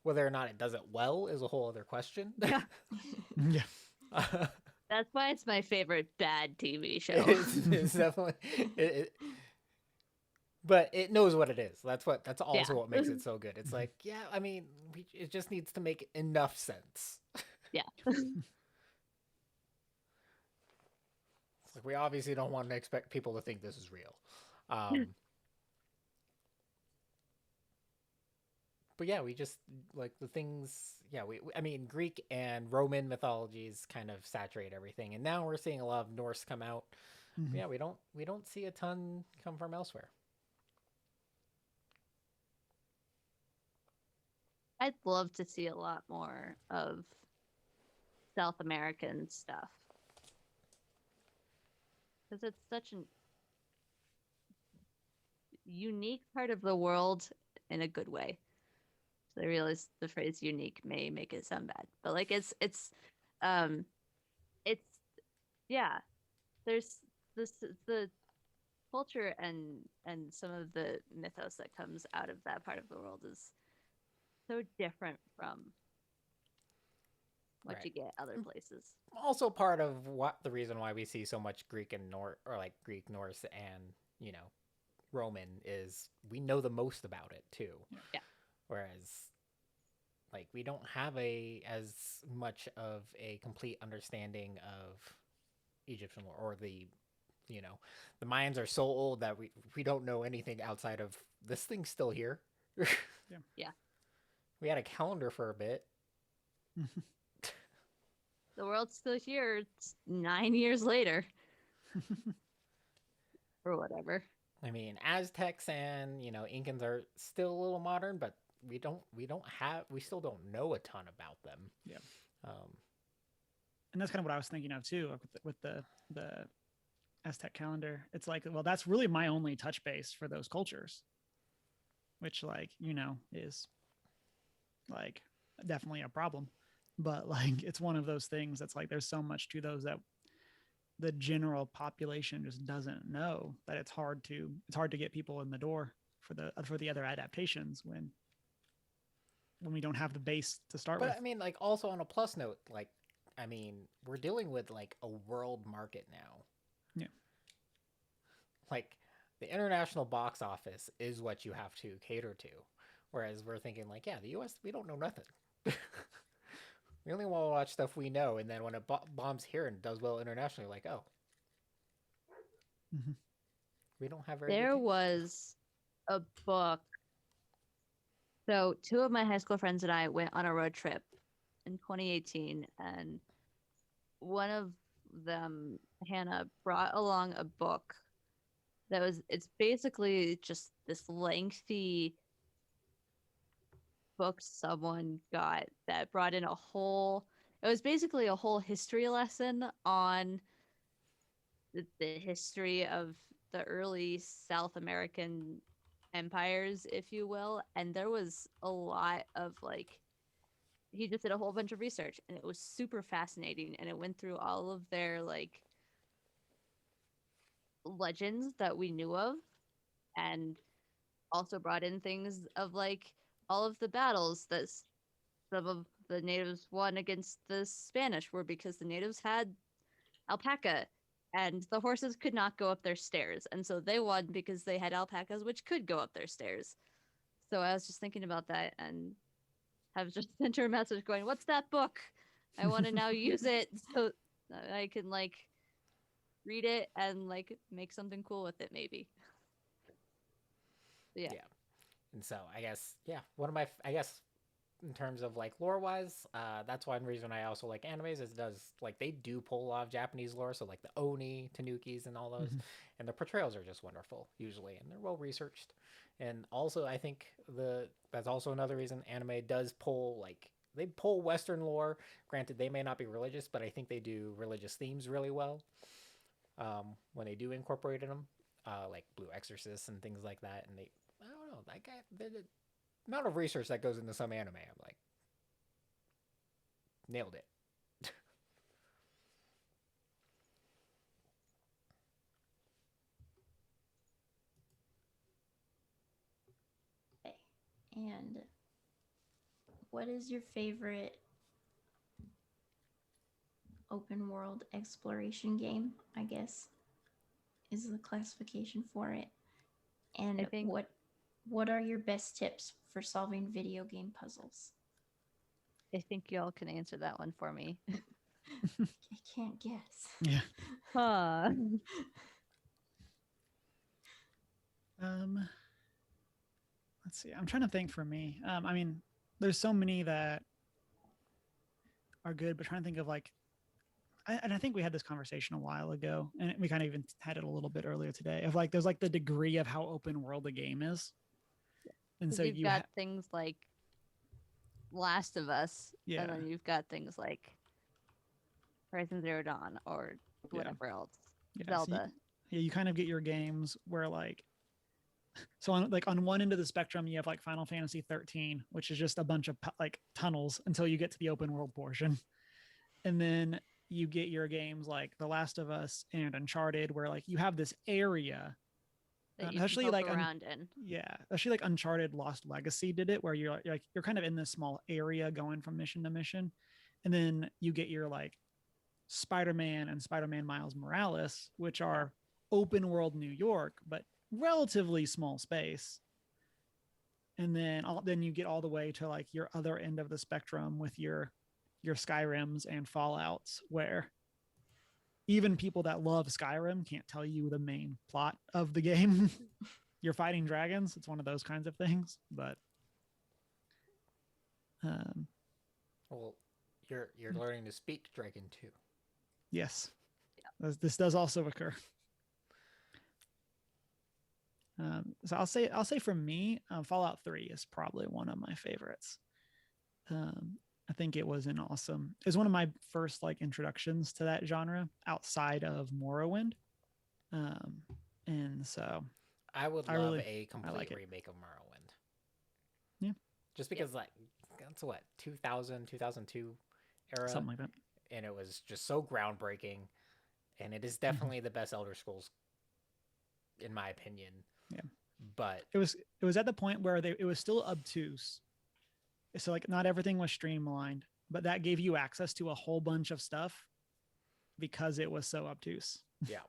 Speaker 2: Whether or not it does it well is a whole other question.
Speaker 3: Yeah.
Speaker 1: Yeah.
Speaker 3: That's why it's my favorite bad TV show.
Speaker 2: It's definitely. But it knows what it is. That's also what makes it so good. It's like, yeah, I mean, it just needs to make enough sense.
Speaker 3: Yeah.
Speaker 2: It's like we obviously don't want to expect people to think this is real. But yeah, we just like the things. Yeah, I mean, Greek and Roman mythologies kind of saturate everything, and now we're seeing a lot of Norse come out. Yeah, we don't see a ton come from elsewhere.
Speaker 3: I'd love to see a lot more of South American stuff because it's such a unique part of the world in a good way. So I realize the phrase "unique" may make it sound bad, but like it's yeah. There's the culture and some of the mythos that comes out of that part of the world is so different from what
Speaker 2: Right.
Speaker 3: you get other places.
Speaker 2: Also, part of what the reason why we see so much Greek and Norse, or like Greek, Norse, and Roman is we know the most about it too.
Speaker 3: Yeah.
Speaker 2: Whereas, like, we don't have as much of a complete understanding of Egyptian lore, or the Mayans are so old that we don't know anything outside of this thing's still here.
Speaker 3: Yeah.
Speaker 2: We had a calendar for a bit.
Speaker 3: The world's still here. It's 9 years later. Or whatever.
Speaker 2: I mean, Aztecs and Incans are still a little modern, but we still don't know a ton about them.
Speaker 1: Yeah.
Speaker 2: Um,
Speaker 1: And that's kind of what I was thinking of too, with the Aztec calendar. It's like, well, that's really my only touch base for those cultures, which is like definitely a problem. But like, it's one of those things that's like, there's so much to those that the general population just doesn't know, that it's hard to get people in the door for the other adaptations when we don't have the base to start with.
Speaker 2: but I mean, like, also on a plus note, like, I mean, we're dealing with like a world market now.
Speaker 1: Yeah.
Speaker 2: Like, the international box office is what you have to cater to. Whereas we're thinking like, yeah, the US, we don't know nothing. We only want to watch stuff we know, and then when it bombs here and does well internationally, like, oh, we don't have very
Speaker 3: There
Speaker 2: good
Speaker 3: was a book. So 2 of my high school friends and I went on a road trip in 2018, and one of them, Hannah, brought along a book it's basically just this lengthy book someone got that brought in it was basically a whole history lesson on the history of the early South American empires, if you will. And there was a lot of like, he just did a whole bunch of research, and it was super fascinating, and it went through all of their like legends that we knew of, and also brought in things of like all of the battles that some of the natives won against the Spanish were because the natives had alpaca and the horses could not go up their stairs, and so they won because they had alpacas which could go up their stairs. So I was just thinking about that and have just sent her a message going, "What's that book? I want to now use it so that I can like read it and like make something cool with it, maybe." Yeah.
Speaker 2: And so I guess, yeah, one of my, I guess, in terms of like lore wise, that's one reason I also like animes, is it does, like, they do pull a lot of Japanese lore, so like the Oni, Tanukis, and all those, and the portrayals are just wonderful usually, and they're well researched. And also, I think that's also another reason anime does pull, like, they pull Western lore. Granted, they may not be religious, but I think they do religious themes really well when they do incorporate them, like Blue Exorcist and things like that. And I don't know, that guy, the amount of research that goes into some anime, I'm like, nailed it.
Speaker 4: Okay. And what is your favorite open world exploration game, I guess, is the classification for it? And
Speaker 3: I think-
Speaker 4: what are your best tips for solving video game puzzles?
Speaker 3: I think y'all can answer that one for me.
Speaker 4: I can't guess.
Speaker 1: Yeah.
Speaker 3: Huh.
Speaker 1: Let's see. I'm trying to think for me. I mean, there's so many that are good, but trying to think of like, and I think we had this conversation a while ago, and we kind of even had it a little bit earlier today, of like, there's like the degree of how open world a game is. And so
Speaker 3: you've got things like Last of Us,
Speaker 1: Yeah.
Speaker 3: and then you've got things like Horizon Zero Dawn or whatever else.
Speaker 1: Yeah,
Speaker 3: Zelda.
Speaker 1: you kind of get your games where like, so on one end of the spectrum, you have like Final Fantasy 13, which is just a bunch of like tunnels until you get to the open world portion. And then you get your games like The Last of Us and Uncharted, where like you have this area
Speaker 3: That you
Speaker 1: especially
Speaker 3: can
Speaker 1: like
Speaker 3: poke around in.
Speaker 1: Yeah, especially like Uncharted Lost Legacy did it, where you're kind of in this small area going from mission to mission, And then you get your like Spider-Man and Spider-Man Miles Morales, which are open world New York, but relatively small space. And then you get all the way to like your other end of the spectrum with your Skyrims and Fallouts, where even people that love Skyrim can't tell you the main plot of the game. You're fighting dragons. It's one of those kinds of things, but
Speaker 2: well, you're learning to speak dragon too.
Speaker 1: yes, this does also occur. So I'll say for me, Fallout 3 is probably one of my favorites. I think it was one of my first like introductions to that genre outside of Morrowind. And so
Speaker 2: I would love a complete remake of Morrowind.
Speaker 1: Yeah.
Speaker 2: Just because like that's what 2000, 2002 era,
Speaker 1: something like that.
Speaker 2: And it was just so groundbreaking, and it is definitely the best Elder Scrolls in my opinion.
Speaker 1: Yeah.
Speaker 2: But
Speaker 1: it was at the point where it was still obtuse. So like not everything was streamlined, but that gave you access to a whole bunch of stuff because it was so obtuse.
Speaker 2: Yeah.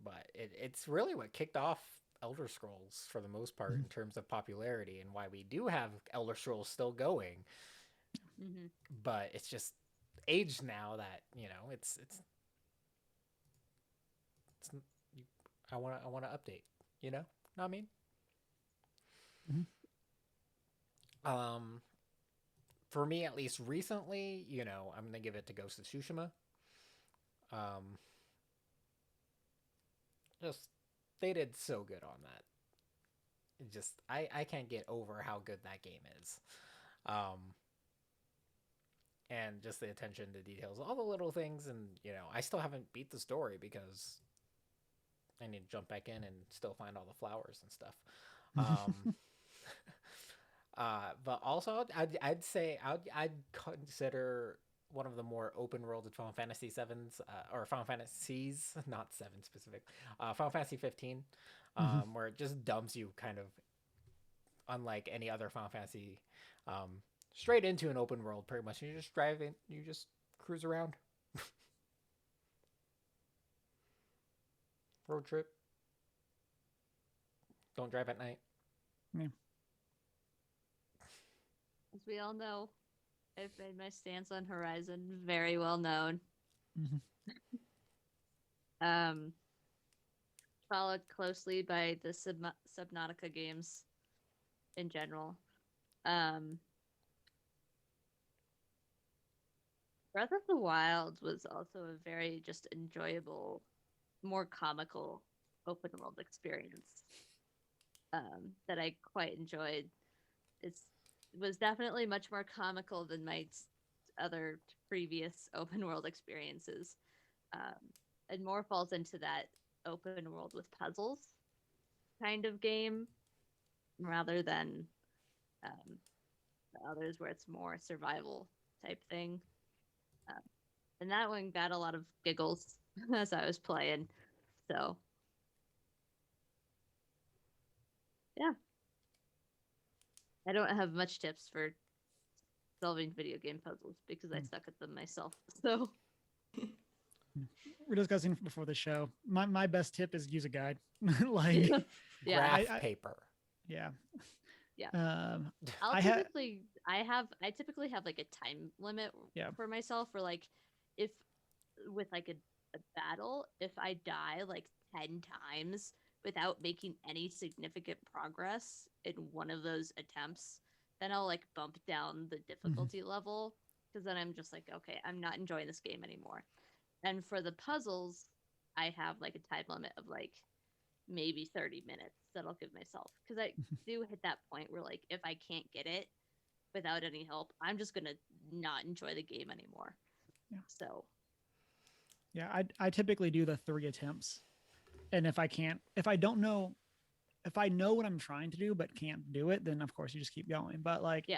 Speaker 2: But it's really what kicked off Elder Scrolls for the most part in terms of popularity, and why we do have Elder Scrolls still going.
Speaker 3: Mm-hmm.
Speaker 2: But it's just aged now that, you know, it's I want to update, you know what I mean? For me, at least recently, you know, I'm gonna give it to Ghost of Tsushima. Just they did so good on that. It just I can't get over how good that game is. And just the attention to details, all the little things, and you know, I still haven't beat the story because I need to jump back in and still find all the flowers and stuff. But also, I'd say I'd consider one of the more open world Final Fantasy sevens, or Final Fantasies, not 7 specific, Final Fantasy 15, where it just dumps you kind of, unlike any other Final Fantasy, straight into an open world pretty much. You just drive in, you just cruise around. Road trip. Don't drive at night.
Speaker 1: Yeah.
Speaker 3: As we all know, I've made my stance on Horizon very well known. Followed closely by the Subnautica games in general. Breath of the Wild was also a very just enjoyable, more comical open world experience that I quite enjoyed. It was definitely much more comical than my other previous open world experiences, and more falls into that open world with puzzles kind of game rather than the others where it's more survival type thing. And that one got a lot of giggles as I was playing. So, yeah. I don't have much tips for solving video game puzzles because I suck at them myself. So,
Speaker 1: we're discussing before the show. My best tip is use a guide. Like,
Speaker 3: yeah,
Speaker 2: graph paper.
Speaker 1: Yeah.
Speaker 3: Yeah. I typically have like a time limit for myself, for like, if with like a battle, if I die like 10 times without making any significant progress in one of those attempts, then I'll like bump down the difficulty level, because then I'm just like, okay, I'm not enjoying this game anymore. And for the puzzles, I have like a time limit of like maybe 30 minutes that I'll give myself, because I do hit that point where like if I can't get it without any help, I'm just gonna not enjoy the game anymore. So
Speaker 1: I typically do the 3 attempts, and if I know what I'm trying to do but can't do it, then of course you just keep going. But like,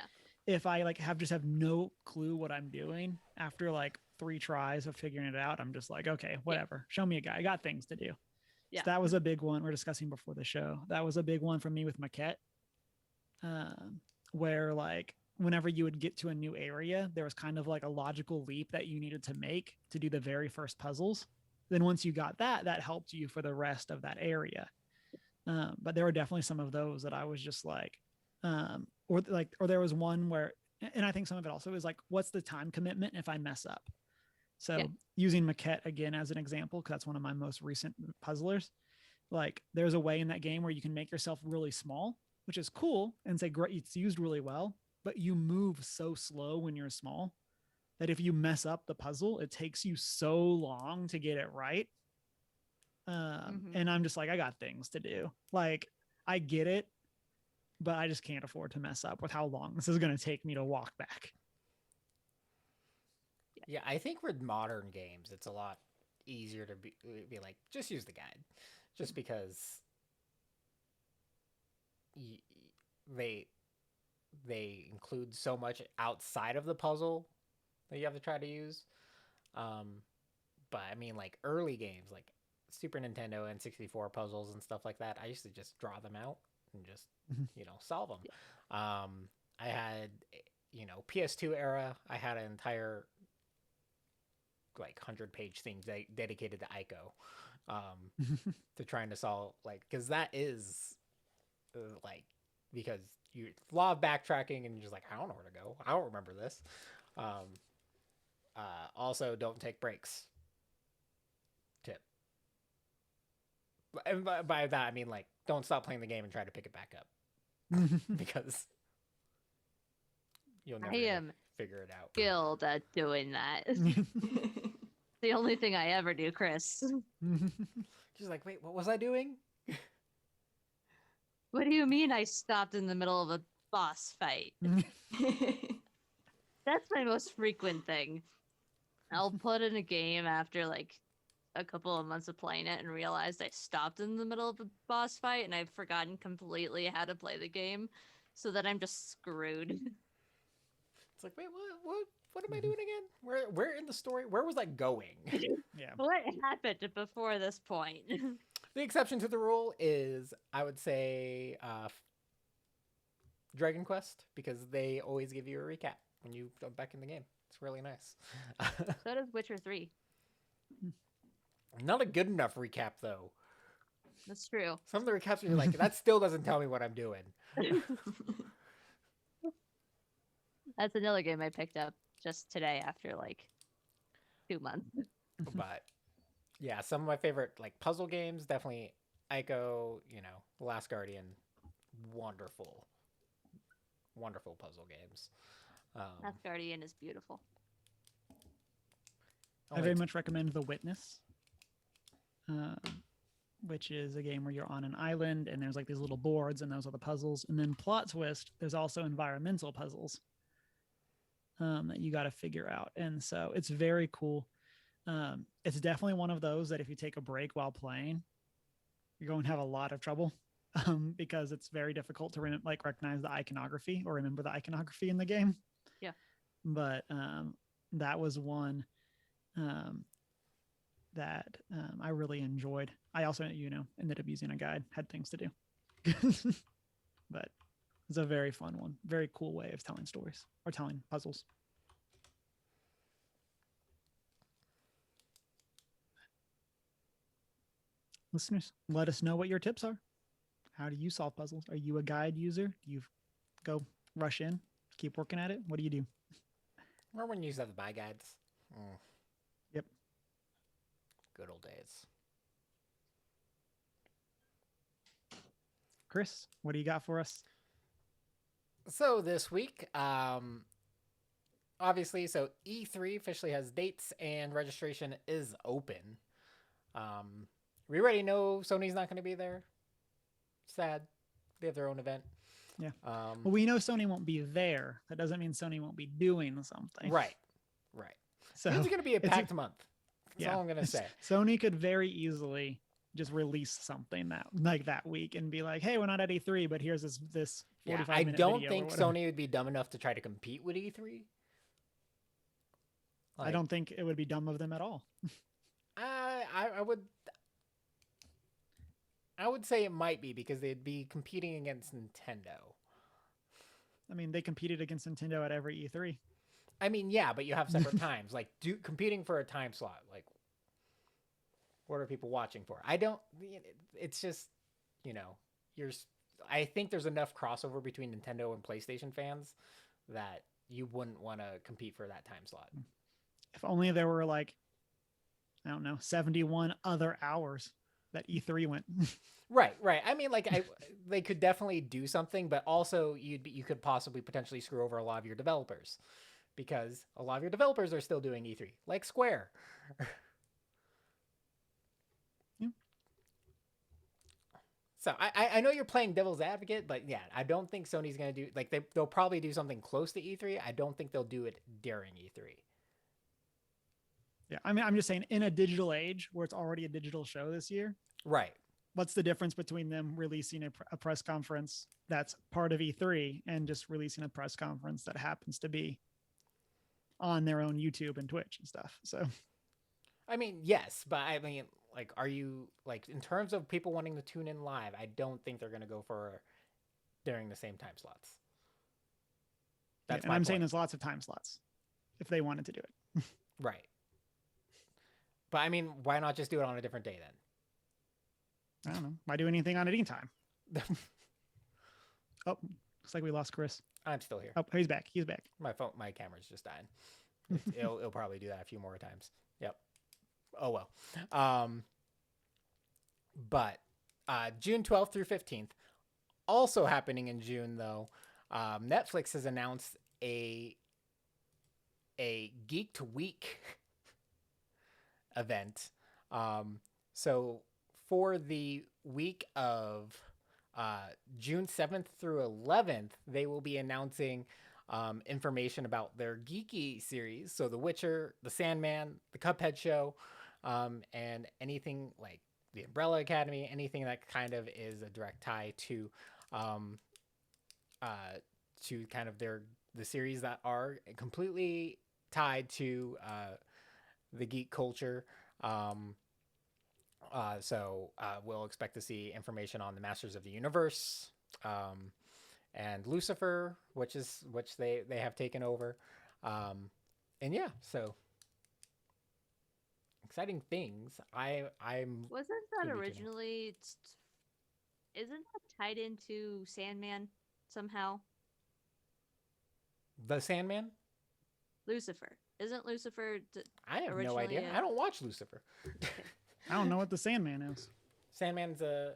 Speaker 1: if I like have no clue what I'm doing after like 3 tries of figuring it out, I'm just like, okay, whatever, show me a guy, I got things to do. So that was a big one we're discussing before the show. That was a big one for me with Maquette, where like whenever you would get to a new area, there was kind of like a logical leap that you needed to make to do the very first puzzles. Then once you got that, that helped you for the rest of that area. But there were definitely some of those that I was just like, or there was one where, and I think some of it also is like, what's the time commitment if I mess up? So
Speaker 3: Yeah.
Speaker 1: using Maquette again as an example, because that's one of my most recent puzzlers. Like there's a way in that game where you can make yourself really small, which is cool and say great, it's used really well, but you move so slow when you're small that if you mess up the puzzle, it takes you so long to get it right. And I'm just like, I got things to do. Like I get it, but I just can't afford to mess up with how long this is going to take me to walk back.
Speaker 2: Yeah, I think with modern games, it's a lot easier to be like, just use the guide, just because they include so much outside of the puzzle that you have to try to use. But I mean, like early games, like Super Nintendo and 64 puzzles and stuff like that, I used to just draw them out and just solve them. I had PS2 era, I had an entire like 100-page thing dedicated to Ico, to trying to solve, like, because that is like, because you a lot of backtracking and you're just like, I don't know where to go, I don't remember this. Also, don't take breaks. Tip. And by that I mean, like, don't stop playing the game and try to pick it back up, because you'll never figure it out.
Speaker 3: Skilled at doing that. The only thing I ever do, Chris.
Speaker 2: She's like, wait, what was I doing?
Speaker 3: What do you mean I stopped in the middle of a boss fight? That's my most frequent thing. I'll put in a game after like a couple of months of playing it and realized I stopped in the middle of a boss fight and I've forgotten completely how to play the game, so that I'm just screwed.
Speaker 2: It's like, wait, what am I doing again? Where in the story? Where was I going?
Speaker 1: Yeah.
Speaker 3: What happened before this point?
Speaker 2: The exception to the rule is, I would say, Dragon Quest, because they always give you a recap when you jump back in the game. It's really nice.
Speaker 3: So does Witcher 3.
Speaker 2: Not a good enough recap, though.
Speaker 3: That's true.
Speaker 2: Some of the recaps are like, that still doesn't tell me what I'm doing.
Speaker 3: That's another game I picked up just today after like 2 months.
Speaker 2: But yeah, some of my favorite like puzzle games, definitely Ico, The Last Guardian, wonderful puzzle games.
Speaker 3: Last Guardian is beautiful.
Speaker 1: I very much recommend The Witness, which is a game where you're on an island and there's like these little boards and those are the puzzles. And then plot twist, there's also environmental puzzles that you got to figure out. And so it's very cool. It's definitely one of those that if you take a break while playing, you're going to have a lot of trouble, because it's very difficult to recognize the iconography or remember the iconography in the game.
Speaker 3: Yeah.
Speaker 1: But that was one that I really enjoyed. I also, ended up using a guide, had things to do. But it's a very fun one. Very cool way of telling stories or telling puzzles. Listeners, let us know what your tips are. How do you solve puzzles? Are you a guide user? Do you go rush in, keep working at it? What do you do?
Speaker 2: Remember when you used to have buy guides?
Speaker 1: Yep.
Speaker 2: Good old days.
Speaker 1: Chris, what do you got for us?
Speaker 2: So this week, obviously, so E3 officially has dates and registration is open. We already know Sony's not going to be there. Sad. They have their own event.
Speaker 1: Yeah. Well, we know Sony won't be there. That doesn't mean Sony won't be doing something.
Speaker 2: Right. So it's going to be a packed month. That's all I'm going to say.
Speaker 1: Sony could very easily just release something that week and be like, hey, we're not at E3, but here's this 45 minute
Speaker 2: I don't
Speaker 1: video
Speaker 2: think Sony would be dumb enough to try to compete with E3.
Speaker 1: I don't think it would be dumb of them at all.
Speaker 2: I would say it might be, because they'd be competing against Nintendo.
Speaker 1: I mean, they competed against Nintendo at every E3.
Speaker 2: I mean, yeah, but you have separate times. Like, competing for a time slot. Like, what are people watching for? I don't. It's just, you know, I think there's enough crossover between Nintendo and PlayStation fans that you wouldn't want to compete for that time slot.
Speaker 1: If only there were like, I don't know, 71 other hours that E3 went.
Speaker 2: Right. I mean, like, they could definitely do something, but also you could possibly potentially screw over a lot of your developers, because a lot of your developers are still doing E3, like Square.
Speaker 1: Yeah.
Speaker 2: So I know you're playing devil's advocate, but yeah, I don't think Sony's gonna do, like, they'll probably do something close to E3. I don't think they'll do it during E3.
Speaker 1: Yeah, I mean, I'm just saying, in a digital age where it's already a digital show this year,
Speaker 2: Right.
Speaker 1: what's the difference between them releasing a press conference that's part of E3 and just releasing a press conference that happens to be on their own YouTube and Twitch and stuff? So,
Speaker 2: I mean, yes, but I mean, like, are you, like, in terms of people wanting to tune in live, I don't think they're going to go for during the same time slots.
Speaker 1: That's and I'm saying there's lots of time slots if they wanted to do it.
Speaker 2: Right. But I mean, why not just do it on a different day then?
Speaker 1: I don't know. Why do anything on any time? Oh, looks like we lost Chris.
Speaker 2: I'm still here.
Speaker 1: Oh, he's back. He's back.
Speaker 2: My camera's just dying. It'll probably do that a few more times. Yep. Oh well. But June 12th through 15th, also happening in June though, Netflix has announced a Geeked Week event. So for the week of June 7th through 11th, they will be announcing information about their geeky series. So The Witcher, The Sandman, The Cuphead Show, and anything like The Umbrella Academy, anything that kind of is a direct tie to kind of the series that are completely tied to the geek culture. So we'll expect to see information on the Masters of the Universe, and Lucifer, which they have taken over. And yeah, so exciting things. I'm
Speaker 3: Wasn't that originally isn't that tied into Sandman somehow?
Speaker 2: The Sandman?
Speaker 3: Lucifer. Isn't Lucifer
Speaker 2: I have no idea. I don't watch Lucifer.
Speaker 1: I don't know what the Sandman is.
Speaker 2: Sandman's a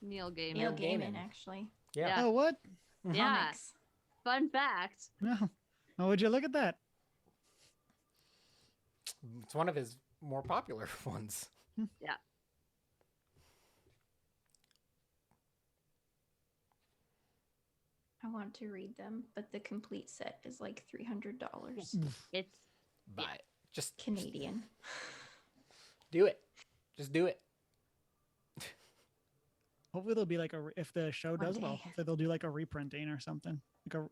Speaker 3: Neil Gaiman.
Speaker 4: Neil Gaiman, actually.
Speaker 2: Yeah.
Speaker 1: Oh, what?
Speaker 3: Yeah.
Speaker 4: Comics.
Speaker 3: Fun fact.
Speaker 1: No. Oh, would you look at that?
Speaker 2: It's one of his more popular ones.
Speaker 3: Yeah.
Speaker 4: I want to read them, but the complete set is like $300.
Speaker 3: It's
Speaker 2: But just
Speaker 4: Canadian.
Speaker 2: do it. Just do it.
Speaker 1: Hopefully there'll be like if the show does well,
Speaker 4: day.
Speaker 1: hopefully they'll do like a reprinting or something. Like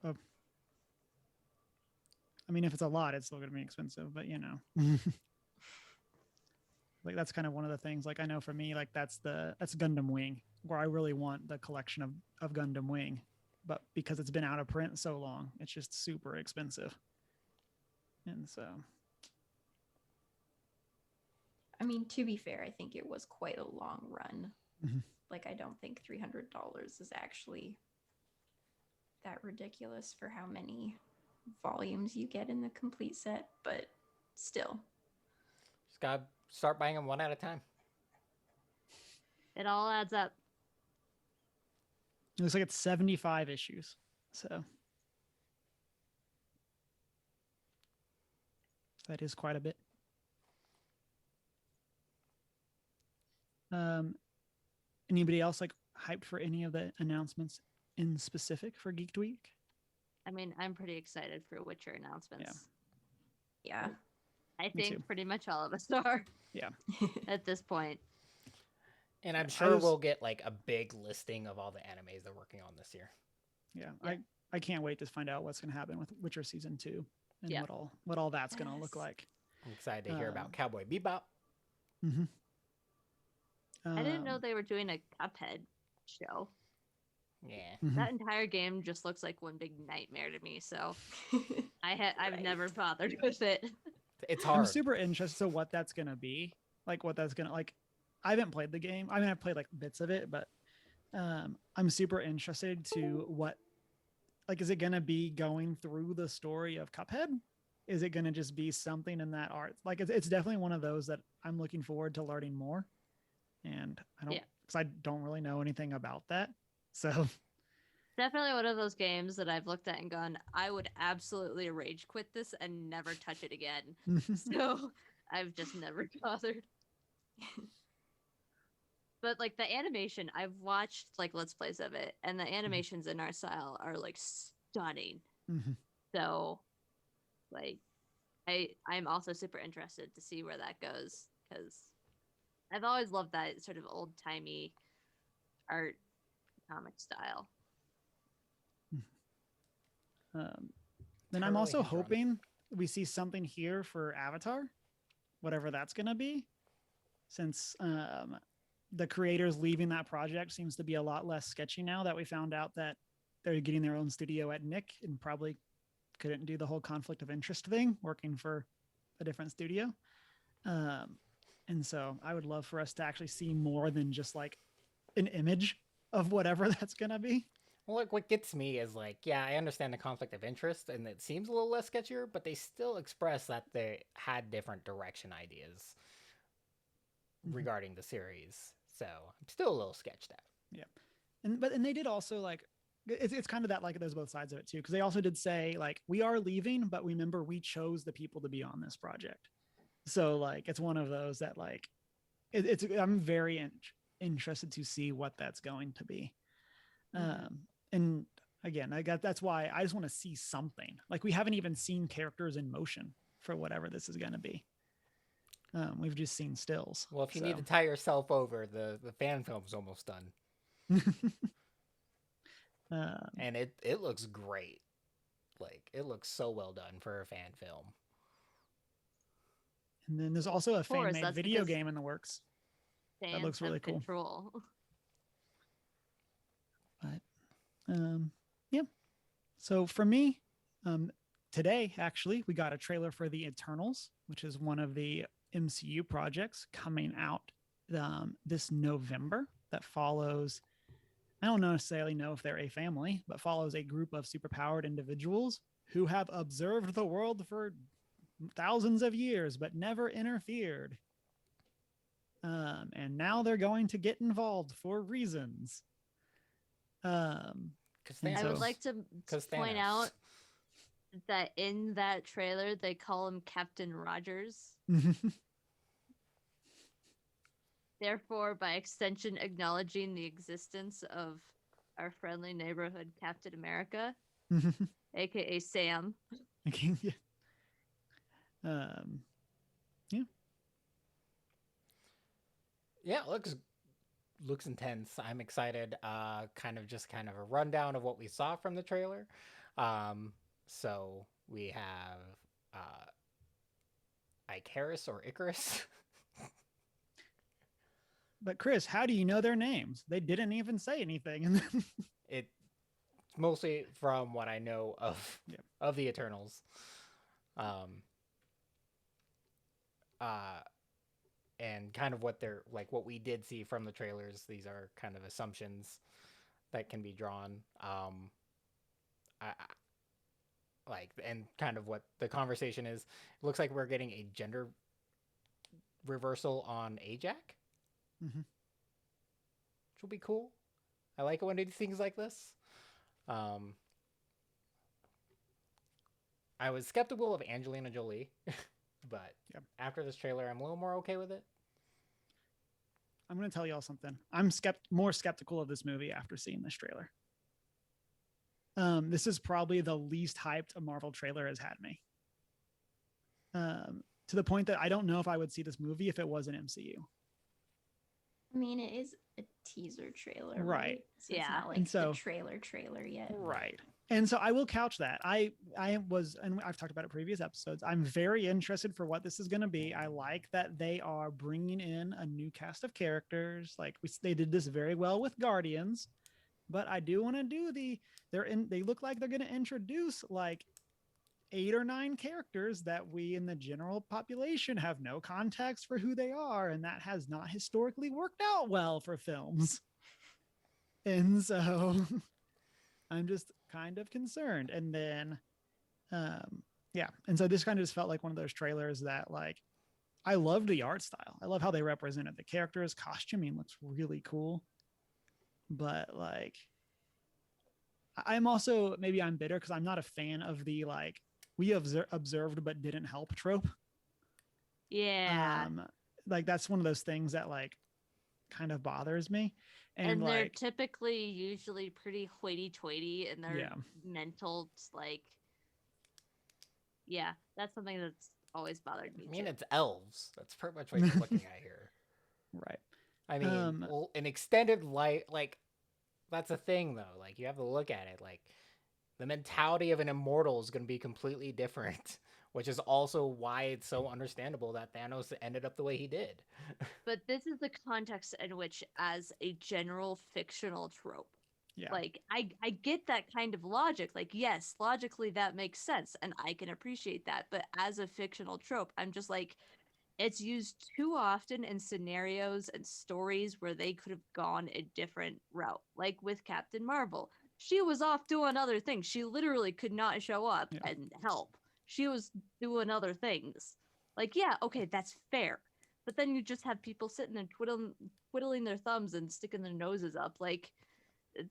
Speaker 1: I mean, if it's a lot, it's still going to be expensive, but you know. Like that's kind of one of the things, like I know for me, like that's Gundam Wing, where I really want the collection of Gundam Wing, but because it's been out of print so long, it's just super expensive. And so,
Speaker 4: I mean, to be fair, I think it was quite a long run.
Speaker 1: Mhm.
Speaker 4: Like, I don't think $300 is actually that ridiculous for how many volumes you get in the complete set, but still.
Speaker 2: Just gotta start buying them one at a time.
Speaker 3: it all adds up.
Speaker 1: it looks like it's 75 issues. So that is quite a bit. Anybody else like hyped for any of the announcements in specific for Geeked Week?
Speaker 3: I mean, I'm pretty excited for Witcher announcements.
Speaker 4: Yeah.
Speaker 3: I
Speaker 1: Me
Speaker 3: think
Speaker 1: too.
Speaker 3: pretty much all of us are.
Speaker 1: Yeah.
Speaker 3: At this point.
Speaker 2: And I'm
Speaker 1: I
Speaker 2: sure
Speaker 1: was-
Speaker 2: we'll get like a big listing of all the animes they're working on this year.
Speaker 1: Yeah.
Speaker 3: Yeah.
Speaker 1: I can't wait to find out what's going to happen with Witcher season 2 and
Speaker 3: Yeah.
Speaker 1: what all that's going to look
Speaker 4: Yes.
Speaker 1: like.
Speaker 2: I'm excited to hear about
Speaker 1: Um,
Speaker 2: Cowboy Bebop.
Speaker 1: Mm-hmm.
Speaker 3: I didn't know they were doing a Cuphead show.
Speaker 2: Yeah.
Speaker 1: Mhm.
Speaker 3: That entire game just looks like one big nightmare to me. So I've
Speaker 4: Right.
Speaker 3: never bothered with it.
Speaker 2: It's
Speaker 1: I'm
Speaker 2: hard.
Speaker 1: super interested to what that's gonna be. Like what that's gonna like. I haven't played the game. I mean, I've played like bits of it, but I'm super interested to what like is it gonna be going through the story of Cuphead? Is it gonna just be something in that art? Like it's definitely one of those that I'm looking forward to learning more. And I don't
Speaker 3: Yeah.
Speaker 1: because I don't really know anything about that. So
Speaker 3: Definitely one of those games that I've looked at and gone, I would absolutely rage quit this and never touch it again. So I've just never bothered. But like the animation, I've watched like let's plays of it, and the animations in our style are like stunning.
Speaker 1: Mhm.
Speaker 3: So like I'm also super interested to see where that goes because I've always loved that sort of old timey art comic style.
Speaker 1: Then I'm
Speaker 2: Totally
Speaker 1: also
Speaker 2: hinge run.
Speaker 1: hoping we see something here for Avatar, whatever that's gonna be, since the creators leaving that project seems to be a lot less sketchy now that we found out that they're getting their own studio at Nick and probably couldn't do the whole conflict of interest thing working for a different studio. And so I would love for us to actually see more than just like an image of whatever that's gonna be.
Speaker 2: Well, like what gets me is like, yeah, I understand the conflict of interest, and it seems a little less sketchier, but they still express that they had different direction ideas regarding the series. So I'm still a little sketched out.
Speaker 1: Yeah, and they did also like it's kind of that like there's both sides of it too because they also did say like we are leaving, but remember we chose the people to be on this project. So like it's one of those that like it's I'm very interested to see what that's going to be. And again, that's why I just want to see something. Like we haven't even seen characters in motion for whatever this is going to be. We've just seen stills.
Speaker 2: Well, if you need to tie yourself over, the fan film's almost done, and it looks great. Like it looks so well done for a fan film.
Speaker 1: And then there's also a
Speaker 3: course,
Speaker 1: fan-made
Speaker 3: that's
Speaker 1: video
Speaker 3: because
Speaker 1: game in the works.
Speaker 3: Fans
Speaker 1: looks really
Speaker 3: have
Speaker 1: cool.
Speaker 3: control.
Speaker 1: But yeah. So for me, today actually we got a trailer for the Eternals, which is one of the MCU projects coming out this November that follows. I don't necessarily know if they're a family, but follows a group of superpowered individuals who have observed the world for thousands of years but never interfered. And now they're going to get involved for reasons.
Speaker 3: I would like to point out that in that trailer they call him Captain Rogers. Therefore, by extension, acknowledging the existence of our friendly neighborhood Captain America, aka Sam.
Speaker 1: Yeah. Yeah.
Speaker 2: Yeah, it looks intense. I'm excited. Kind of a rundown of what we saw from the trailer. So we have Icarus or Icarus.
Speaker 1: But Chris, how do you know their names? They didn't even say anything.
Speaker 2: It's mostly from what I know of the Eternals. And kind of what they're like, what we did see from the trailers. These are kind of assumptions that can be drawn. And kind of what the conversation is. It looks like we're getting a gender reversal on Ajax, which will be cool. I like it when they do things like this. I was skeptical of Angelina Jolie, but after this trailer, I'm a little more okay with it.
Speaker 1: I'm going to tell y'all something. I'm more skeptical of this movie after seeing this trailer. This is probably the least hyped a Marvel trailer has had me. To the point that I don't know if I would see this movie if it was an MCU.
Speaker 4: I mean, it is a teaser trailer,
Speaker 1: right?
Speaker 4: So it's not like the trailer yet.
Speaker 1: Right. And so I will couch that. I was, and I've talked about it in previous episodes. I'm very interested for what this is going to be. I like that they are bringing in a new cast of characters. Like they did this very well with Guardians. but I do want to do they look like they're going to introduce like 8 or 9 characters that we in the general population have no context for who they are, and that has not historically worked out well for films. And so I'm just kind of concerned. And then yeah, and so this kind of just felt like one of those trailers that like I loved the art style. I love how they represented the characters. Costuming looks really cool. But like I'm also, maybe I'm bitter because I'm not a fan of the like we observed but didn't help trope.
Speaker 3: Yeah.
Speaker 1: Like that's one of those things that like kind of bothers me.
Speaker 3: And they're
Speaker 1: like
Speaker 3: typically usually pretty hoity-toity in their
Speaker 1: Yeah.
Speaker 3: mental, like, yeah, that's something that's always bothered me
Speaker 2: I mean,
Speaker 3: too.
Speaker 2: it's elves. That's pretty much what you're looking at here.
Speaker 1: Right.
Speaker 2: I mean, well, an extended light, like, that's a thing, though. Like, you have to look at it. Like, the mentality of an immortal is going to be completely different, which is also why it's so understandable that Thanos ended up the way he did.
Speaker 3: But this is the context in which, as a general fictional trope,
Speaker 1: Yeah.
Speaker 3: like I get that kind of logic. Like, yes, logically that makes sense, and I can appreciate that. But as a fictional trope, I'm just like, it's used too often in scenarios and stories where they could have gone a different route. Like with Captain Marvel, she was off doing other things. She literally could not show up and help. She was doing other things. Like, yeah, okay, that's fair. But then you just have people sitting there twiddling their thumbs and sticking their noses up. Like,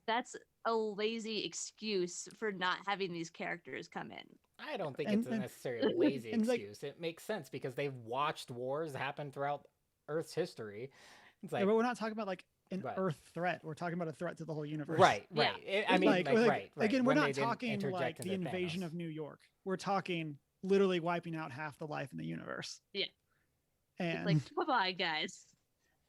Speaker 3: that's a lazy excuse for not having these characters come in.
Speaker 2: I don't think it's a necessarily lazy excuse. It makes sense because they've watched wars happen throughout Earth's history. It's like,
Speaker 1: but we're not talking about like an Earth threat. We're talking about a threat to the whole universe.
Speaker 2: Right. I mean, right.
Speaker 1: Again, we're not talking like the invasion of New York. We're talking literally wiping out half the life in the universe.
Speaker 3: Yeah.
Speaker 1: And
Speaker 3: it's like, come on, guys.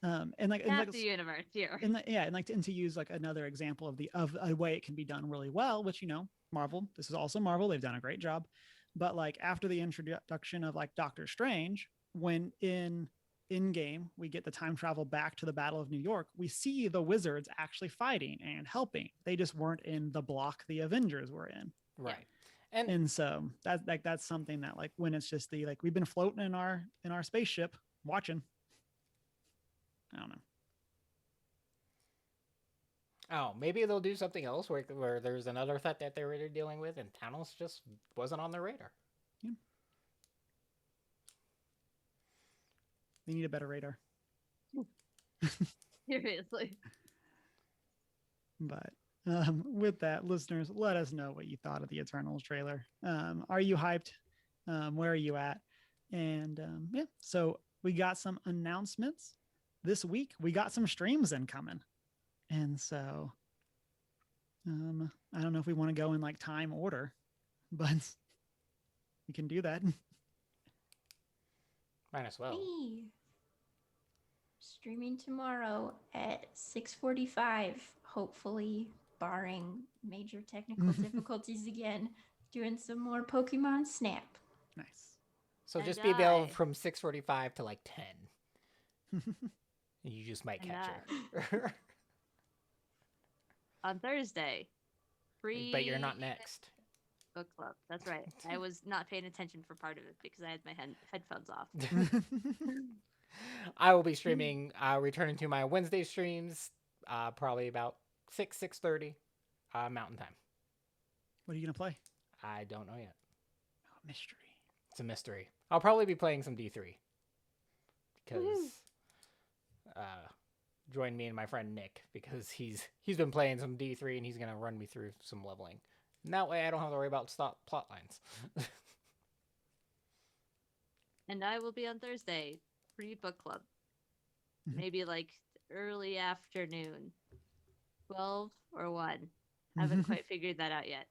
Speaker 1: And like
Speaker 3: half the universe here.
Speaker 1: And to use like another example of a way it can be done really well, which Marvel. This is also Marvel. They've done a great job. But like after the introduction of like Doctor Strange, when in game we get the time travel back to the Battle of New York, we see the wizards actually fighting and helping. They just weren't in the block the Avengers were in.
Speaker 2: Right.
Speaker 1: And so that's something that like when it's just the like we've been floating in our spaceship watching. I don't know.
Speaker 2: Oh, maybe they'll do something else where there's another threat that they're dealing with, and Thanos just wasn't on their radar.
Speaker 1: Yeah. They need a better radar.
Speaker 3: Seriously.
Speaker 1: But with that, listeners, let us know what you thought of the Eternals trailer. Are you hyped? Where are you at? And so we got some announcements this week. We got some streams incoming. And so I don't know if we want to go in like time order, but we can do that.
Speaker 2: Might as well.
Speaker 4: Hey. Streaming tomorrow at 6:45, hopefully, barring major technical difficulties again, doing some more Pokemon Snap.
Speaker 1: Nice.
Speaker 2: So just be available from 6:45 to like 10. You just might catch her.
Speaker 3: On Thursday. Free.
Speaker 2: But you're not next.
Speaker 3: Book club. That's right. I was not paying attention for part of it because I had my headphones off.
Speaker 2: I will be streaming, returning to my Wednesday streams, probably about 6:30 Mountain Time.
Speaker 1: What are you going to play?
Speaker 2: I don't know yet.
Speaker 1: Oh, mystery.
Speaker 2: It's a mystery. I'll probably be playing some D3. Because join me and my friend Nick, because he's been playing some D3 and he's going to run me through some leveling. And that way I don't have to worry about plot lines.
Speaker 3: And I will be on Thursday. Book club. Maybe like early afternoon. 12 or 1. Haven't quite figured that out yet.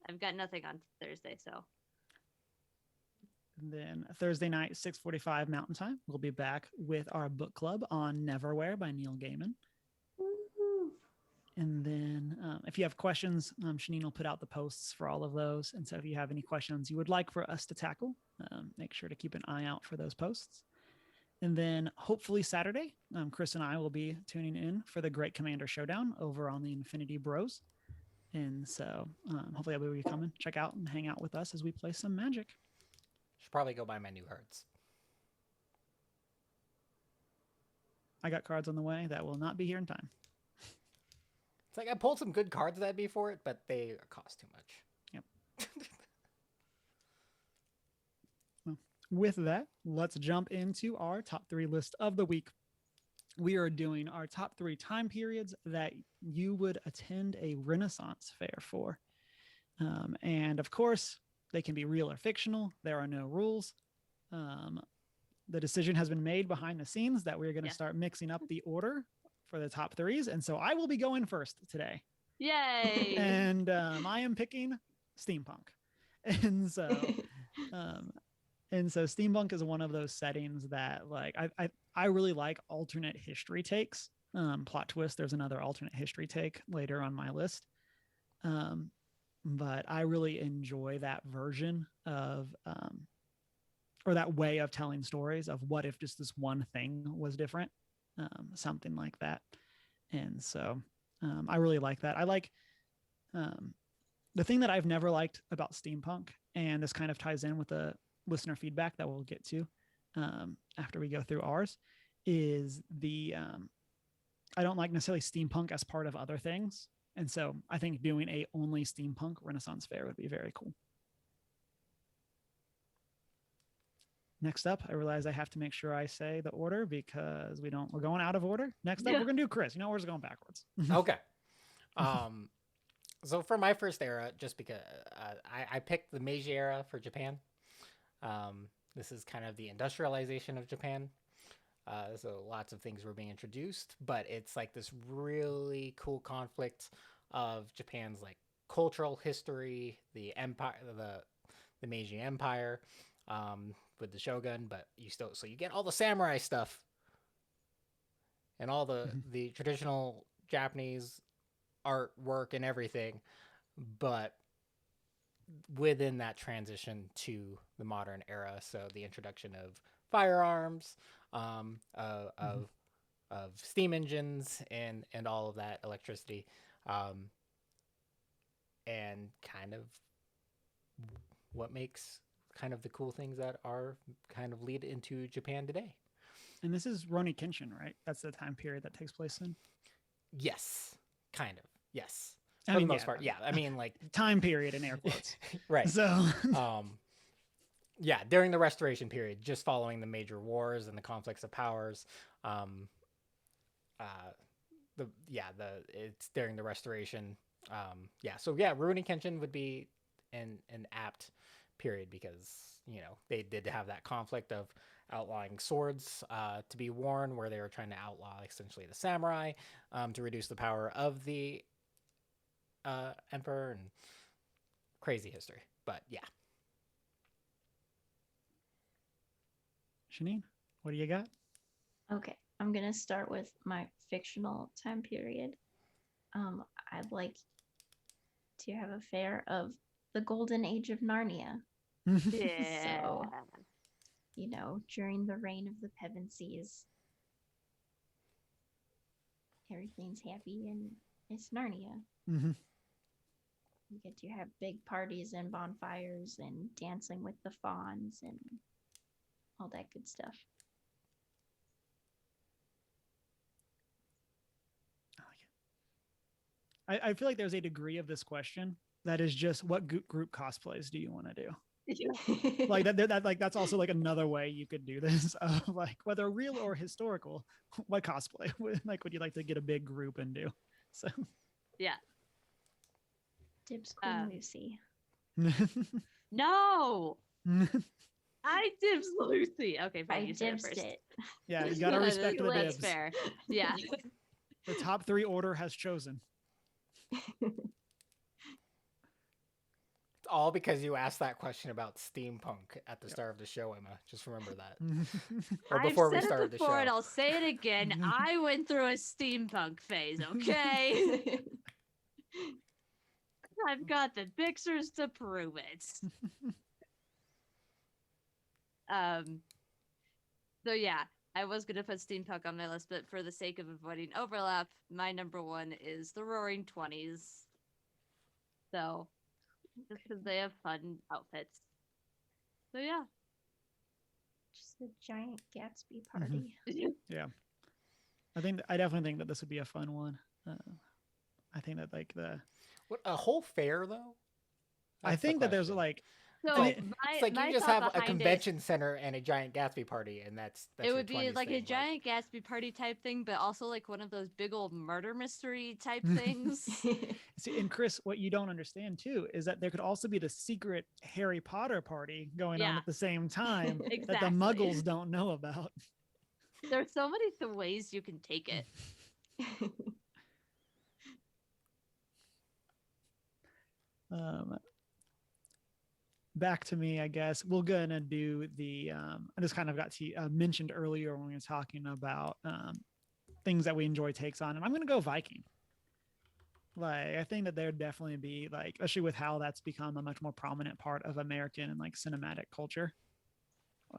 Speaker 3: I've got nothing on Thursday, so.
Speaker 1: And then Thursday night, 6:45 Mountain Time, we'll be back with our book club on Neverwhere by Neil Gaiman.
Speaker 4: Woo-hoo.
Speaker 1: And then if you have questions, Shanine will put out the posts for all of those. And so if you have any questions you would like for us to tackle, make sure to keep an eye out for those posts. And then hopefully Saturday, Chris and I will be tuning in for the Great Commander Showdown over on the Infinity Bros. And so hopefully everybody will come and check out and hang out with us as we play some Magic.
Speaker 2: Should probably go buy my new cards.
Speaker 1: I got cards on the way that will not be here in time.
Speaker 2: It's like I pulled some good cards that'd be for it, but they cost too much.
Speaker 1: Yep. Well, with that, let's jump into our top 3 list of the week. We are doing our top 3 time periods that you would attend a Renaissance fair for. And of course, they can be real or fictional. There are no rules. The decision has been made behind the scenes that we're going to start mixing up the order for the top 3s. And so I will be going first today.
Speaker 3: Yay!
Speaker 1: And I am picking steampunk. And so steampunk is one of those settings that like I really like alternate history takes. Plot twist, there's another alternate history take later on my list. But I really enjoy that version of or that way of telling stories of what if just this one thing was different, something like that. And so I really like that. I like the thing that I've never liked about steampunk, and this kind of ties in with the listener feedback that we'll get to after we go through ours, is the I don't like necessarily steampunk as part of other things. And so I think doing a only steampunk Renaissance fair would be very cool. Next up, I realize I have to make sure I say the order because we're going out of order. Next up, we're going to do Chris. You know, we're just going backwards.
Speaker 2: Okay. So for my first era, just because I picked the Meiji era for Japan. This is kind of the industrialization of Japan. So lots of things were being introduced, but it's like this really cool conflict of Japan's like cultural history, the empire, the Meiji Empire, with the shogun, but you get all the samurai stuff and all the traditional Japanese artwork and everything, but within that transition to the modern era. So the introduction of firearms, of steam engines and all of that electricity, and kind of what makes kind of the cool things that are kind of lead into Japan today.
Speaker 1: And this is Rurouni Kenshin, right? That's the time period that takes place in?
Speaker 2: Yes, kind of. Yes.
Speaker 1: I
Speaker 2: For
Speaker 1: mean,
Speaker 2: the most part, yeah. I mean, like...
Speaker 1: time period in air quotes.
Speaker 2: Right.
Speaker 1: So...
Speaker 2: yeah, during the Restoration period, just following the major wars and the conflicts of powers. It's during the Restoration. So Rurouni Kenshin would be an apt period because, you know, they did have that conflict of outlawing swords to be worn, where they were trying to outlaw essentially the samurai to reduce the power of the emperor, and crazy history. But yeah.
Speaker 1: Shanine, what do you got?
Speaker 4: Okay, I'm gonna start with my fictional time period. I'd like to have a fair of the golden age of Narnia.
Speaker 3: Yeah.
Speaker 4: So, you know, during the reign of the Pevensies, everything's happy and it's Narnia.
Speaker 1: Mm-hmm.
Speaker 4: You get to have big parties and bonfires and dancing with the fawns and all that good stuff.
Speaker 1: I like it. I feel like there's a degree of this question that is just what group cosplays do you want to do? Like that's also like another way you could do this, like whether real or historical. What cosplay like would you like to get a big group and do? So
Speaker 3: yeah,
Speaker 4: Dibs Queen Lucy.
Speaker 3: No, I dibs Lucy. Okay, fine.
Speaker 4: I
Speaker 3: You said it
Speaker 4: dibsed
Speaker 3: first.
Speaker 4: it.
Speaker 1: yeah, you gotta respect the
Speaker 3: That's
Speaker 1: dibs.
Speaker 3: fair. Yeah.
Speaker 1: The top 3 order has chosen.
Speaker 2: All because you asked that question about steampunk at the start of the show, Emma. Just remember that. Or before we started the show.
Speaker 3: And I'll say it again. I went through a steampunk phase, okay? I've got the pictures to prove it. So yeah, I was gonna put steampunk on my list, but for the sake of avoiding overlap, my number one is the Roaring Twenties. So, just because they have fun outfits. So yeah.
Speaker 4: Just a giant Gatsby
Speaker 1: Mhm.
Speaker 4: party.
Speaker 1: Yeah, I definitely think that this would be a fun one. I think that like
Speaker 2: What, a whole fair though?
Speaker 1: I
Speaker 2: That's the
Speaker 1: think that there's
Speaker 2: question.
Speaker 1: like
Speaker 3: So
Speaker 1: And it-
Speaker 2: It's like
Speaker 3: my
Speaker 2: you just
Speaker 3: thought
Speaker 2: have a
Speaker 3: behind
Speaker 2: convention center and a giant Gatsby party, and that's
Speaker 3: it
Speaker 2: your
Speaker 3: would be
Speaker 2: 20s
Speaker 3: like a
Speaker 2: thing.
Speaker 3: giant Gatsby party type thing, but also like one of those big old murder mystery type things.
Speaker 1: see, and Chris, what you don't understand too is that there could also be the secret Harry Potter party going on
Speaker 3: Yeah.
Speaker 1: at the same time that the
Speaker 3: Exactly.
Speaker 1: Muggles don't know about.
Speaker 3: There's so many ways you can take it.
Speaker 1: Back to me, I guess. We're gonna do the. I just kind of got to mentioned earlier when we were talking about things that we enjoy takes on, and I'm gonna go Viking. Like, I think that there'd definitely be like, especially with how that's become a much more prominent part of American and like cinematic culture.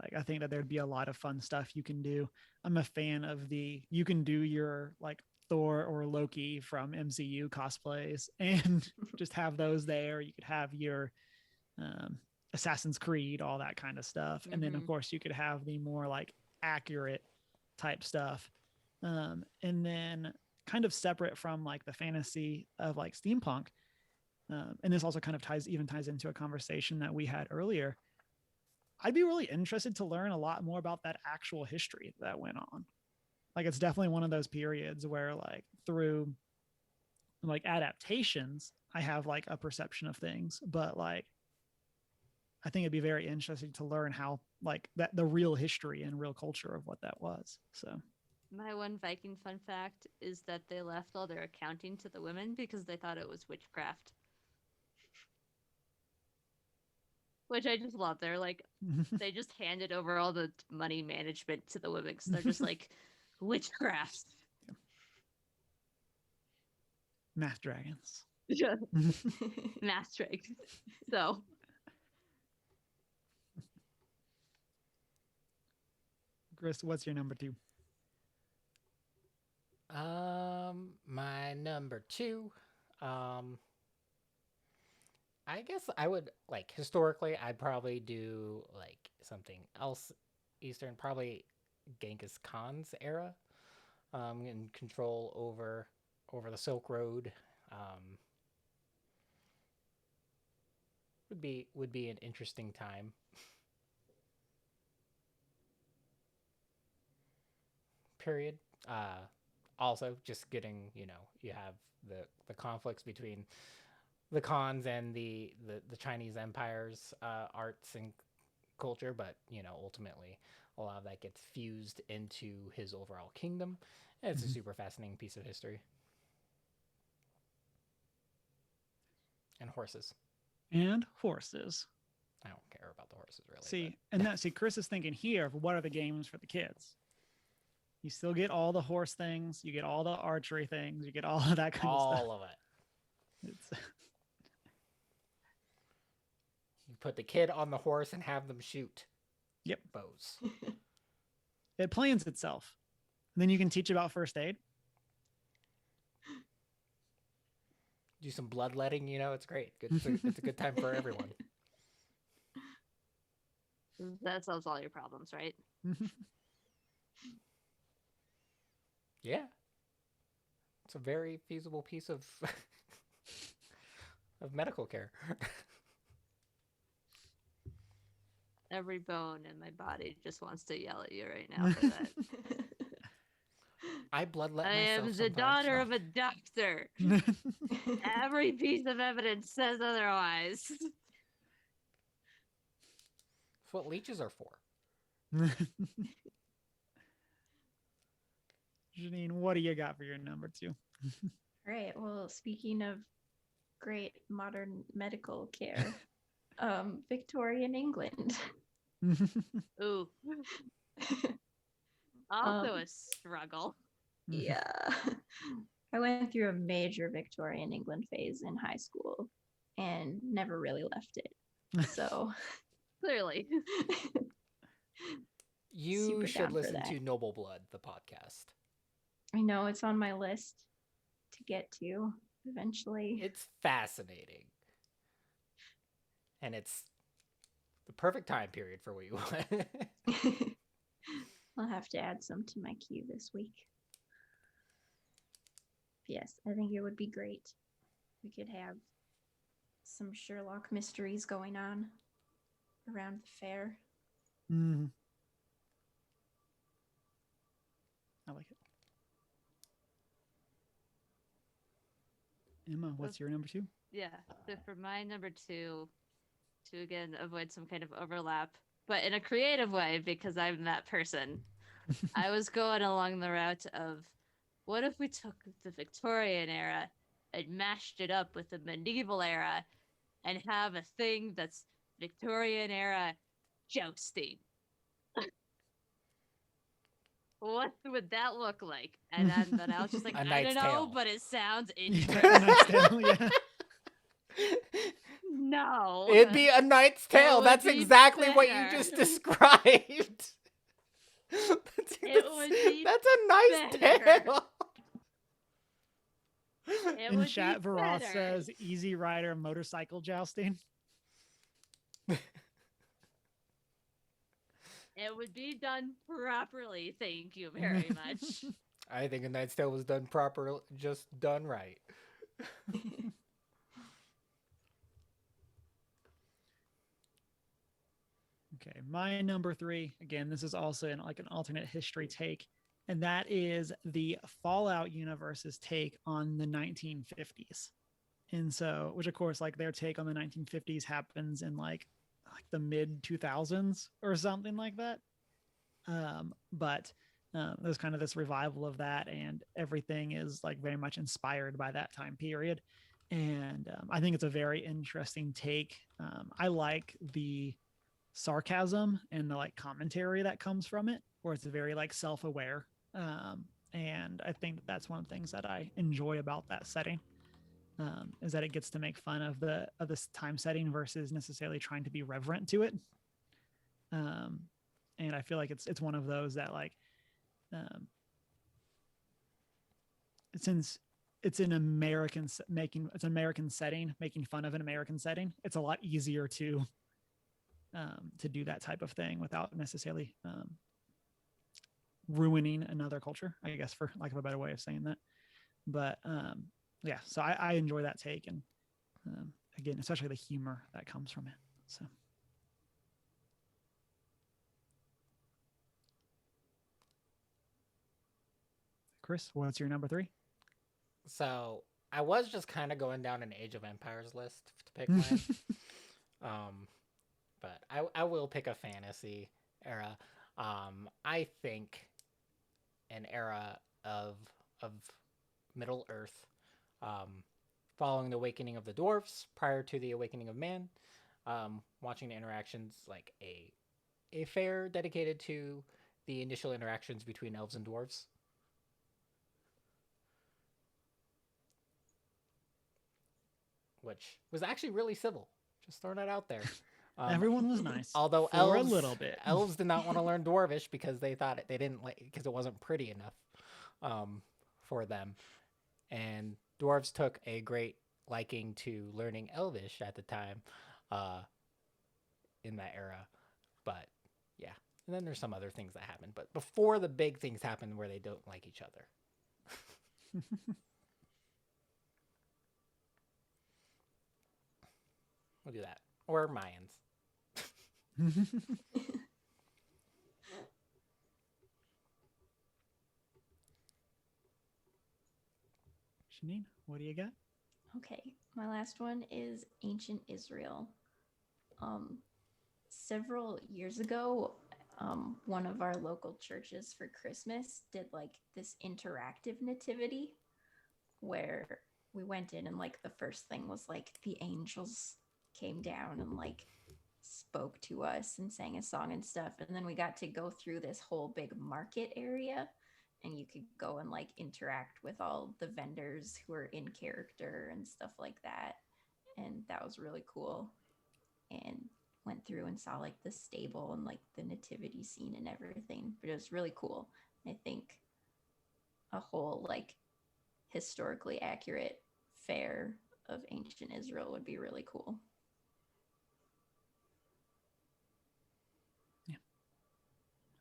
Speaker 1: Like, I think that there'd be a lot of fun stuff you can do. I'm a fan of you can do your like Thor or Loki from MCU cosplays and just have those there. You could have your Assassin's Creed, all that kind of stuff. And then, of course, you could have the more like accurate type stuff. And then, kind of separate from like the fantasy of like steampunk. And this also kind of ties into a conversation that we had earlier. I'd be really interested to learn a lot more about that actual history that went on. Like, it's definitely one of those periods where like through like adaptations, I have like a perception of things, but like I think it'd be very interesting to learn how like that the real history and real culture of what that was. So
Speaker 3: My one Viking fun fact is that they left all their accounting to the women because they thought it was witchcraft. Which I just love. They're like, they just handed over all the money management to the women because they're just like, witchcraft.
Speaker 1: math dragons.
Speaker 3: Math trick. So,
Speaker 1: Chris, what's your number two?
Speaker 2: My number two, I guess I would like historically. I'd probably do like something else, Eastern, probably Genghis Khan's era, and control over the Silk Road. Would be an interesting time. Period. Also, just getting you have the conflicts between the Khans and the Chinese Empire's arts and culture, but ultimately a lot of that gets fused into his overall kingdom. And it's a super fascinating piece of history. And horses.
Speaker 1: And horses.
Speaker 2: I don't care about the horses really.
Speaker 1: See, Chris is thinking here of what are the games for the kids. You still get all the horse things, you get all the archery things, you get all of that kind of stuff.
Speaker 2: All of it.
Speaker 1: It's
Speaker 2: You put the kid on the horse and have them shoot.
Speaker 1: Yep.
Speaker 2: Bows.
Speaker 1: It plans itself. And then you can teach about first aid.
Speaker 2: Do some bloodletting, it's great. It's a good time for everyone.
Speaker 3: that solves all your problems, right?
Speaker 2: Yeah. It's a very feasible piece of of medical care.
Speaker 3: Every bone in my body just wants to yell at you right now for that.
Speaker 2: I bloodlet
Speaker 3: I
Speaker 2: myself
Speaker 3: am the
Speaker 2: sometimes.
Speaker 3: daughter
Speaker 2: No.
Speaker 3: of a doctor. Every piece of evidence says otherwise.
Speaker 2: That's what leeches are for.
Speaker 1: Janine, what do you got for your number two?
Speaker 4: Right. Well, speaking of great modern medical care, Victorian England.
Speaker 3: Ooh. Also a struggle.
Speaker 4: Yeah. I went through a major Victorian England phase in high school and never really left it. So
Speaker 3: Clearly.
Speaker 2: You
Speaker 4: super
Speaker 2: should
Speaker 4: down for
Speaker 2: listen
Speaker 4: that.
Speaker 2: to Noble Blood, the podcast.
Speaker 4: I know it's on my list to get to eventually.
Speaker 2: It's fascinating. And it's the perfect time period for what you want.
Speaker 4: I'll have to add some to my queue this week. Yes, I think it would be great. We could have some Sherlock mysteries going on around the fair.
Speaker 1: Mm-hmm. I like it. Emma, what's your number 2?
Speaker 3: Yeah. So for my number 2, to again avoid some kind of overlap, but in a creative way because I'm that person, I was going along the route of what if we took the Victorian era and mashed it up with the medieval era and have a thing that's Victorian era jousting? What would that look like? And then I was just like,
Speaker 2: A
Speaker 3: I
Speaker 2: Knight's
Speaker 3: don't know,
Speaker 2: Tale.
Speaker 3: but it sounds
Speaker 1: Yeah,
Speaker 3: interesting.
Speaker 1: A Knight's Tale, yeah.
Speaker 3: No.
Speaker 2: It'd be A Knight's Tale.
Speaker 3: would
Speaker 2: That's
Speaker 3: be
Speaker 2: exactly what you
Speaker 3: better.
Speaker 2: just described.
Speaker 3: It would be
Speaker 2: That's A Knight's
Speaker 3: better.
Speaker 2: Tale.
Speaker 3: It
Speaker 1: In
Speaker 3: would
Speaker 1: chat,
Speaker 3: be
Speaker 1: Varoth
Speaker 3: better.
Speaker 1: says Easy Rider motorcycle jousting.
Speaker 3: It would be done properly. Thank you very much.
Speaker 2: I think A Knight's Tale was done proper, just done right.
Speaker 1: Okay, my number 3, again, this is also an alternate history take, and that is the Fallout universe's take on the 1950s. And so, which of course, like their take on the 1950s happens in like the mid 2000s or something like that. But there's kind of this revival of that, and everything is like very much inspired by that time period. And I think it's a very interesting take. I like the sarcasm and the like commentary that comes from it, where it's very like self-aware. And I think that's one of the things that I enjoy about that setting. Is that it gets to make fun of this time setting versus necessarily trying to be reverent to it. And I feel like it's one of those that like, since it's an American setting, making fun of an American setting, it's a lot easier to do that type of thing without necessarily ruining another culture, I guess, for lack of a better way of saying that. But yeah, so I enjoy that take, and again, especially the humor that comes from it. So Chris, what's your number 3?
Speaker 2: So I was just kind of going down an Age of Empires list to pick mine. But I will pick a fantasy era. I think an era of Middle Earth, following the awakening of the dwarves prior to the awakening of man, watching the interactions, like a fair dedicated to the initial interactions between elves and dwarves. Which was actually really civil. Just throwing it out there.
Speaker 1: Everyone was nice,
Speaker 2: although
Speaker 1: for
Speaker 2: elves,
Speaker 1: a little bit.
Speaker 2: elves did not want to learn Dwarvish because they thought they didn't like, because it wasn't pretty enough for them. And dwarves took a great liking to learning Elvish at the time, in that era. But yeah, and then there's some other things that happen. But before the big things happen where they don't like each other. We'll do that. Or Mayans.
Speaker 1: Shanine, what do you got?
Speaker 4: Okay, my last one is Ancient Israel. Several years ago, one of our local churches for Christmas did like this interactive nativity where we went in and like the first thing was like the angels came down and like spoke to us and sang a song and stuff, and then we got to go through this whole big market area, and you could go and like interact with all the vendors who are in character and stuff like that, and that was really cool. And went through and saw like the stable and like the nativity scene and everything. But it was really cool. I think a whole like historically accurate fair of ancient Israel would be really cool.
Speaker 1: Yeah,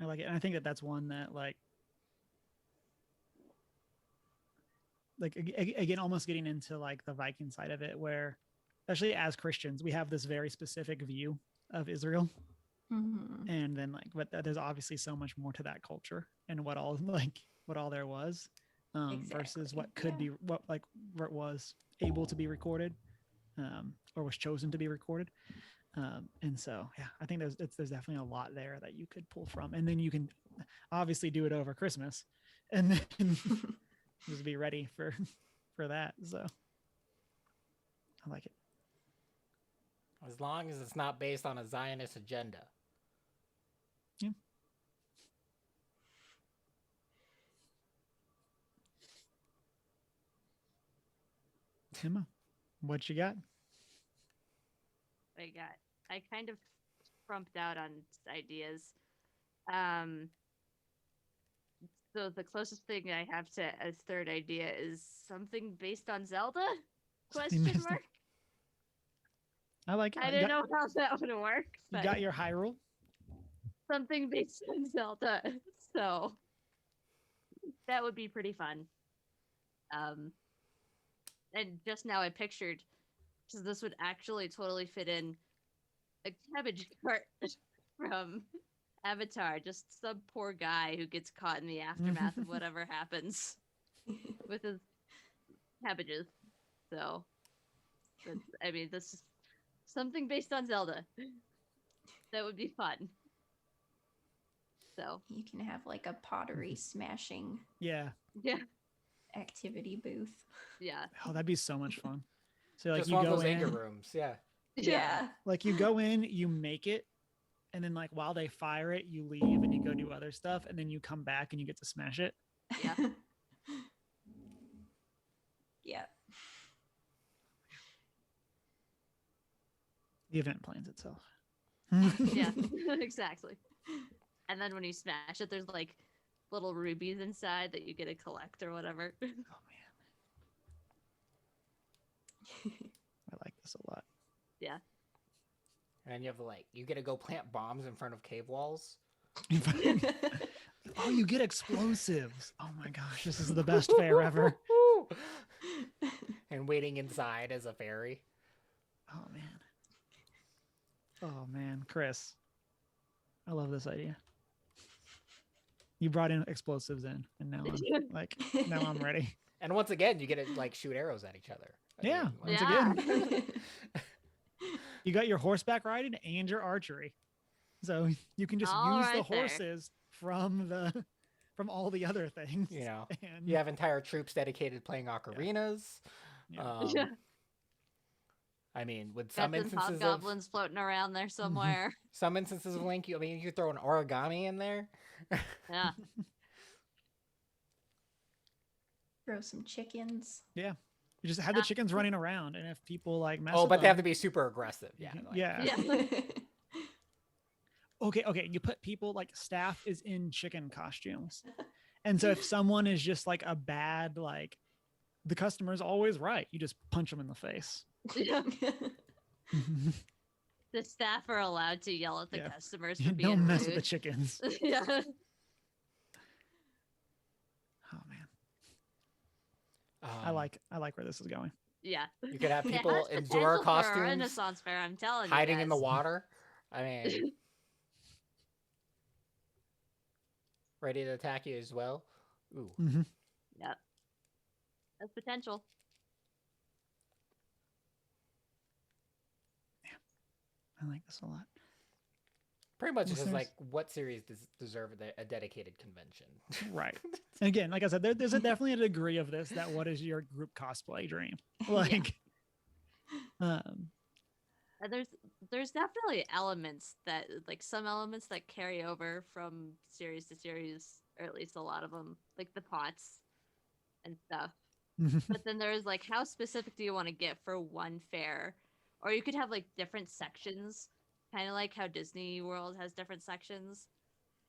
Speaker 1: I like it, and I think that that's one that like again, almost getting into like the Viking side of it, where especially as Christians, we have this very specific view of Israel, and then like, but there's obviously so much more to that culture and what all there was, versus what could be what it was able to be recorded, or was chosen to be recorded. And so, yeah, I think there's definitely a lot there that you could pull from, and then you can obviously do it over Christmas, and then just be ready for that. So I like it.
Speaker 2: As long as it's not based on a Zionist agenda.
Speaker 1: Yeah. Emma, what you got?
Speaker 3: I kind of trumped out on ideas. So the closest thing I have to a third idea is something based on Zelda? Question mark.
Speaker 1: I like it.
Speaker 3: I don't know how that would work.
Speaker 1: You got your Hyrule.
Speaker 3: Something based on Zelda. So that would be pretty fun. And just now I pictured, because this would actually totally fit in, a cabbage cart from Avatar. Just some poor guy who gets caught in the aftermath of whatever happens with his cabbages. So, I mean, this is something based on Zelda. That would be fun. So
Speaker 4: you can have like a pottery smashing
Speaker 1: Yeah.
Speaker 4: activity booth.
Speaker 3: Yeah.
Speaker 1: Oh, that'd be so much fun. So like
Speaker 2: just
Speaker 1: you
Speaker 2: one of
Speaker 1: go
Speaker 2: those anger
Speaker 1: in,
Speaker 2: rooms, yeah.
Speaker 1: like you go in, you make it, and then like while they fire it, you leave and you go do other stuff, and then you come back and you get to smash it.
Speaker 3: Yeah.
Speaker 4: Yeah.
Speaker 1: The event plans itself.
Speaker 3: Yeah, exactly. And then when you smash it, there's like little rubies inside that you get to collect or whatever.
Speaker 1: Oh man, I like this a lot.
Speaker 3: Yeah.
Speaker 2: And you have you get to go plant bombs in front of cave walls.
Speaker 1: Oh, you get explosives. Oh my gosh, this is the best fair ever.
Speaker 2: And waiting inside as a fairy.
Speaker 1: Oh man, Chris, I love this idea. You brought in explosives in, and now I'm ready.
Speaker 2: And once again, you get to shoot arrows at each other.
Speaker 1: Once again. You got your horseback riding and your archery, so you can just use the horses from all the other things.
Speaker 2: You know,
Speaker 1: and
Speaker 2: you have entire troops dedicated playing ocarinas.
Speaker 1: Yeah.
Speaker 2: I mean, with some instances of
Speaker 3: goblins floating around there somewhere.
Speaker 2: Some instances of Link, you could throw an origami in there.
Speaker 3: Yeah.
Speaker 4: Throw some chickens.
Speaker 1: Yeah. You just have the chickens running around, and if people mess
Speaker 2: but
Speaker 1: with
Speaker 2: they have
Speaker 1: them,
Speaker 2: to be super aggressive. Yeah.
Speaker 1: Yeah. Okay. You put people staff is in chicken costumes, and so if someone is just a bad the customer's always right, you just punch them in the face.
Speaker 3: The staff are allowed to yell at the customers for being
Speaker 1: Don't mess
Speaker 3: rude.
Speaker 1: with the chickens.
Speaker 3: Yeah.
Speaker 1: Oh man. I like where this is going.
Speaker 3: Yeah.
Speaker 2: You could have people
Speaker 3: It has
Speaker 2: in
Speaker 3: potential
Speaker 2: Zora
Speaker 3: for a
Speaker 2: costumes,
Speaker 3: Renaissance fair, I'm telling you.
Speaker 2: hiding in the
Speaker 3: guys.
Speaker 2: water. I mean, ready to attack you as well. Ooh.
Speaker 1: Mm-hmm.
Speaker 3: Yep. That's potential.
Speaker 1: I like this a lot.
Speaker 2: Pretty much just
Speaker 1: Listeners?
Speaker 2: what series deserve a dedicated convention?
Speaker 1: Right. And again, like I said, there's definitely a degree of this that what is your group cosplay dream?
Speaker 3: And there's definitely elements that some elements that carry over from series to series, or at least a lot of them, like the pots and stuff. But then there's how specific do you want to get for one fair? Or you could have different sections kind of like how Disney World has different sections,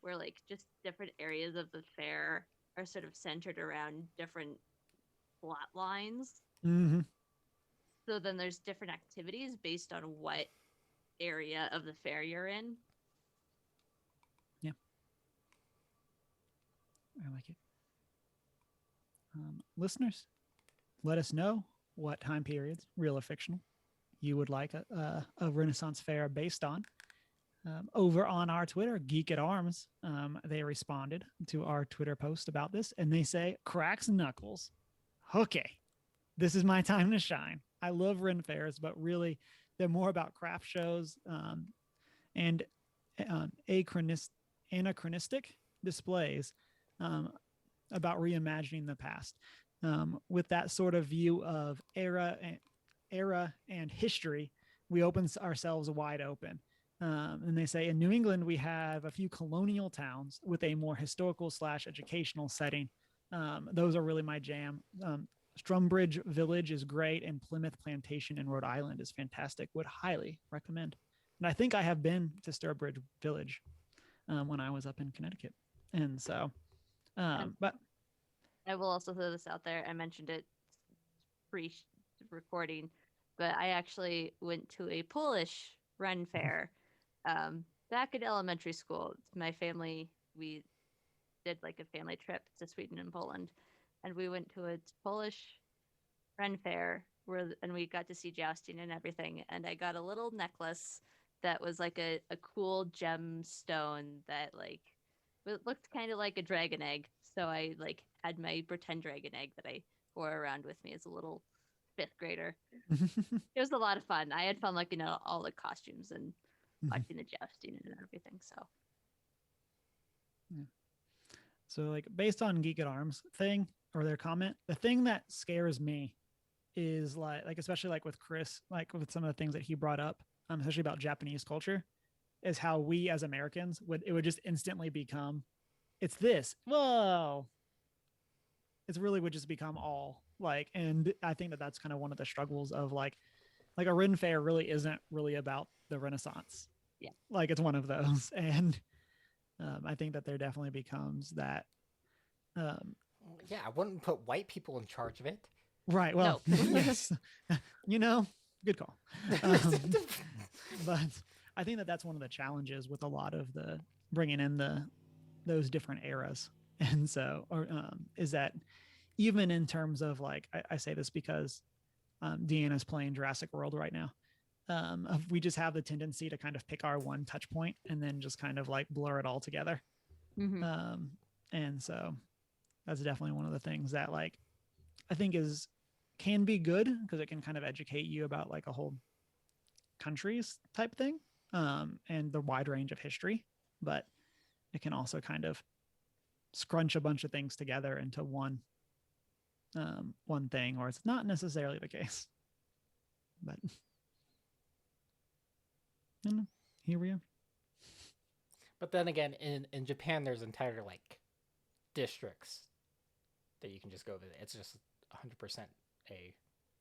Speaker 3: where like just different areas of the fair are sort of centered around different plot lines.
Speaker 1: Mm-hmm.
Speaker 3: So then there's different activities based on what area of the fair you're in.
Speaker 1: Yeah, I like it. Listeners, let us know what time periods, real or fictional, you would like a Renaissance fair based on. Over on our Twitter, Geek at Arms, they responded to our Twitter post about this, and they say, "Cracks knuckles. Okay, this is my time to shine. I love Ren fairs, but really, they're more about craft shows and anachronistic displays about reimagining the past. With that sort of view of era and history, we open ourselves wide open." And they say in New England, we have a few colonial towns with a more historical / educational setting. Those are really my jam. Strumbridge Village is great, and Plymouth Plantation in Rhode Island is fantastic. Would highly recommend. And I think I have been to Sturbridge Village when I was up in Connecticut. And so, but
Speaker 3: I will also throw this out there. I mentioned it pre-recording, but I actually went to a Polish Ren fair back in elementary school. My family, we did like a family trip to Sweden and Poland, and we went to a Polish Ren fair and we got to see jousting and everything. And I got a little necklace that was like a cool gemstone that like it looked kind of like a dragon egg. So I like had my pretend dragon egg that I wore around with me as a little fifth grader. It was a lot of fun. I had fun looking at all the costumes and watching the jousting and everything. So,
Speaker 1: yeah. So like based on Geek at Arms thing or their comment, the thing that scares me is like especially like with Chris, like with some of the things that he brought up, especially about Japanese culture, is how we as Americans would just instantly become, it's this. Whoa. It's really would just become all like, and I think that that's kind of one of the struggles of like a Ren fair really isn't really about the Renaissance.
Speaker 3: Yeah.
Speaker 1: Like it's one of those. And I think that there definitely becomes that.
Speaker 2: Yeah, I wouldn't put white people in charge of it.
Speaker 1: Right. Well,
Speaker 3: no.
Speaker 1: Yes. Good call. But I think that that's one of the challenges with a lot of the bringing in those different eras. And so, is that even in terms of like, I say this because Deanna's playing Jurassic World right now. We just have the tendency to kind of pick our one touch point and then just kind of like blur it all together.
Speaker 3: Mm-hmm.
Speaker 1: And so that's definitely one of the things that like I think can be good because it can kind of educate you about like a whole country's type thing and the wide range of history, but it can also kind of scrunch a bunch of things together into one thing, or it's not necessarily the case. But here we are.
Speaker 2: But then again, in Japan, there's entire like districts that you can just go visit. It's just 100%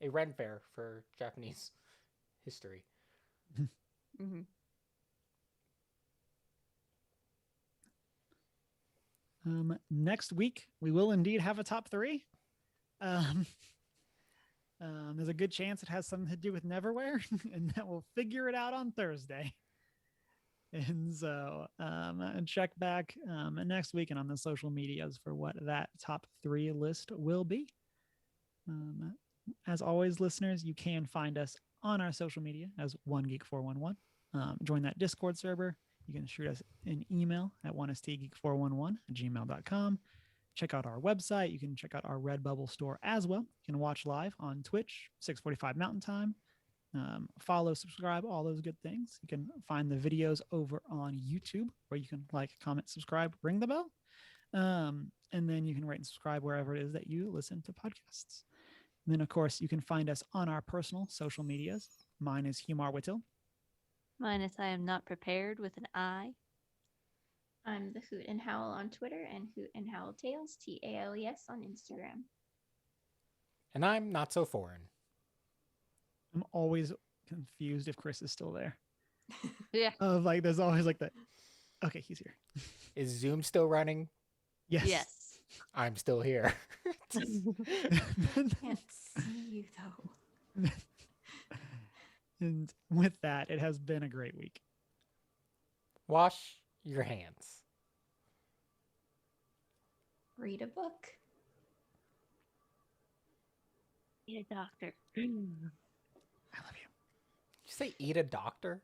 Speaker 2: a Ren fair for Japanese history.
Speaker 3: Mm-hmm.
Speaker 1: Next week we will indeed have a top 3. There's a good chance it has something to do with Neverwhere, and that we'll figure it out on Thursday. And so check back next week and on the social medias for what that top 3 list will be. As always, listeners, you can find us on our social media as OneGeek411. Join that Discord server. You can shoot us an email at onestgeek411@gmail.com. Check out our website. You can check out our Redbubble store as well. You can watch live on Twitch, 6:45 Mountain Time. Follow, subscribe, all those good things. You can find the videos over on YouTube where you can like, comment, subscribe, ring the bell. And then you can rate and subscribe wherever it is that you listen to podcasts. And then, of course, you can find us on our personal social medias. Mine is Humar Whittle.
Speaker 3: Mine is I am not prepared with an I.
Speaker 4: I'm the Hoot and Howl on Twitter and Hoot and Howl Tales, TALES on Instagram.
Speaker 2: And I'm not so foreign.
Speaker 1: I'm always confused if Chris is still there.
Speaker 3: Yeah.
Speaker 1: of like there's always like the okay, he's here.
Speaker 2: Is Zoom still running?
Speaker 1: Yes.
Speaker 3: Yes.
Speaker 2: I'm still here.
Speaker 4: Can't see you though.
Speaker 1: And with that, it has been a great week.
Speaker 2: Wash your hands.
Speaker 4: Read a book.
Speaker 3: Need a doctor.
Speaker 1: I love you.
Speaker 2: Did you say eat a doctor?